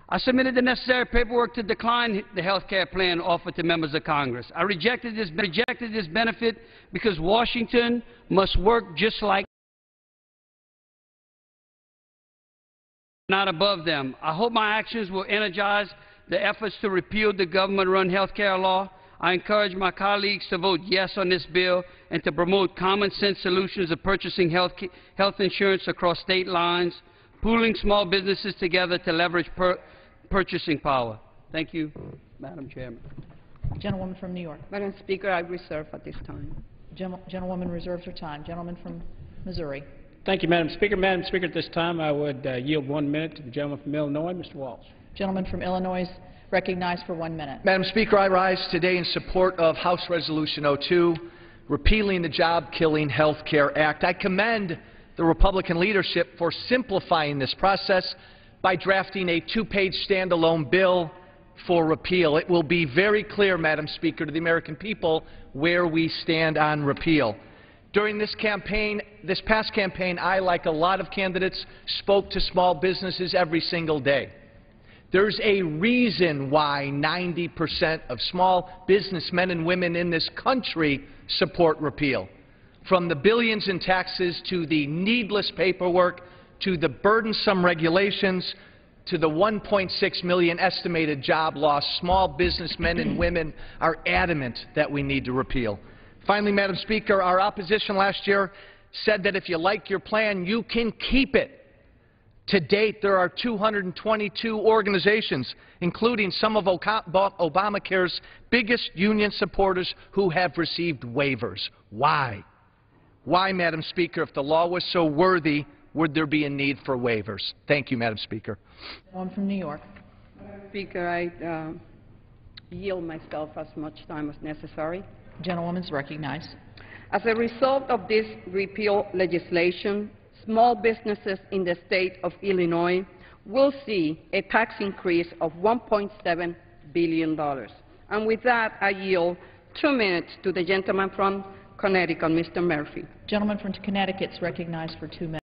Speaker 8: I submitted the necessary paperwork to decline the health care plan offered to members of Congress. I rejected this benefit because Washington must work just like not above them. I hope my actions will energize the efforts to repeal the government-run health care law. I encourage my colleagues to vote yes on this bill and to promote common-sense solutions of purchasing health insurance across state lines, pooling small businesses together to leverage purchasing power. Thank you, Madam Chairman.
Speaker 11: Gentlewoman from New York.
Speaker 1: Madam Speaker, I reserve at this time.
Speaker 11: Gentlewoman reserves her time. Gentleman from Missouri.
Speaker 21: Thank you, Madam Speaker. Madam Speaker, at this time I would yield 1 minute to the gentleman from Illinois, Mr. Walsh.
Speaker 11: Gentleman from Illinois is recognized for 1 minute.
Speaker 12: Madam Speaker, I rise today in support of House Resolution 02, repealing the job-killing Health Care Act. I commend the Republican leadership for simplifying this process by drafting a 2-page standalone bill for repeal. It will be very clear, Madam Speaker, to the American people where we stand on repeal. During this past campaign, I, like a lot of candidates, spoke to small businesses every single day. There's a reason why 90% of small businessmen and women in this country support repeal. From the billions in taxes to the needless paperwork to the burdensome regulations, to the 1.6 million estimated job loss, small businessmen and women are adamant that we need to repeal. Finally, Madam Speaker, our opposition last year said that if you like your plan, you can keep it. To date, there are 222 organizations, including some of Obamacare's biggest union supporters, who have received waivers. Why? Why, Madam Speaker, if the law was so worthy, would there be a need for waivers? Thank you, Madam Speaker.
Speaker 11: One from New York.
Speaker 1: Speaker, I yield myself as much time as necessary.
Speaker 11: Gentlewoman is recognized.
Speaker 1: As a result of this repeal legislation, small businesses in the state of Illinois will see a tax increase of $1.7 billion. And with that, I yield 2 minutes to the gentleman from Connecticut, Mr. Murphy.
Speaker 11: Gentleman from Connecticut is recognized for 2 minutes.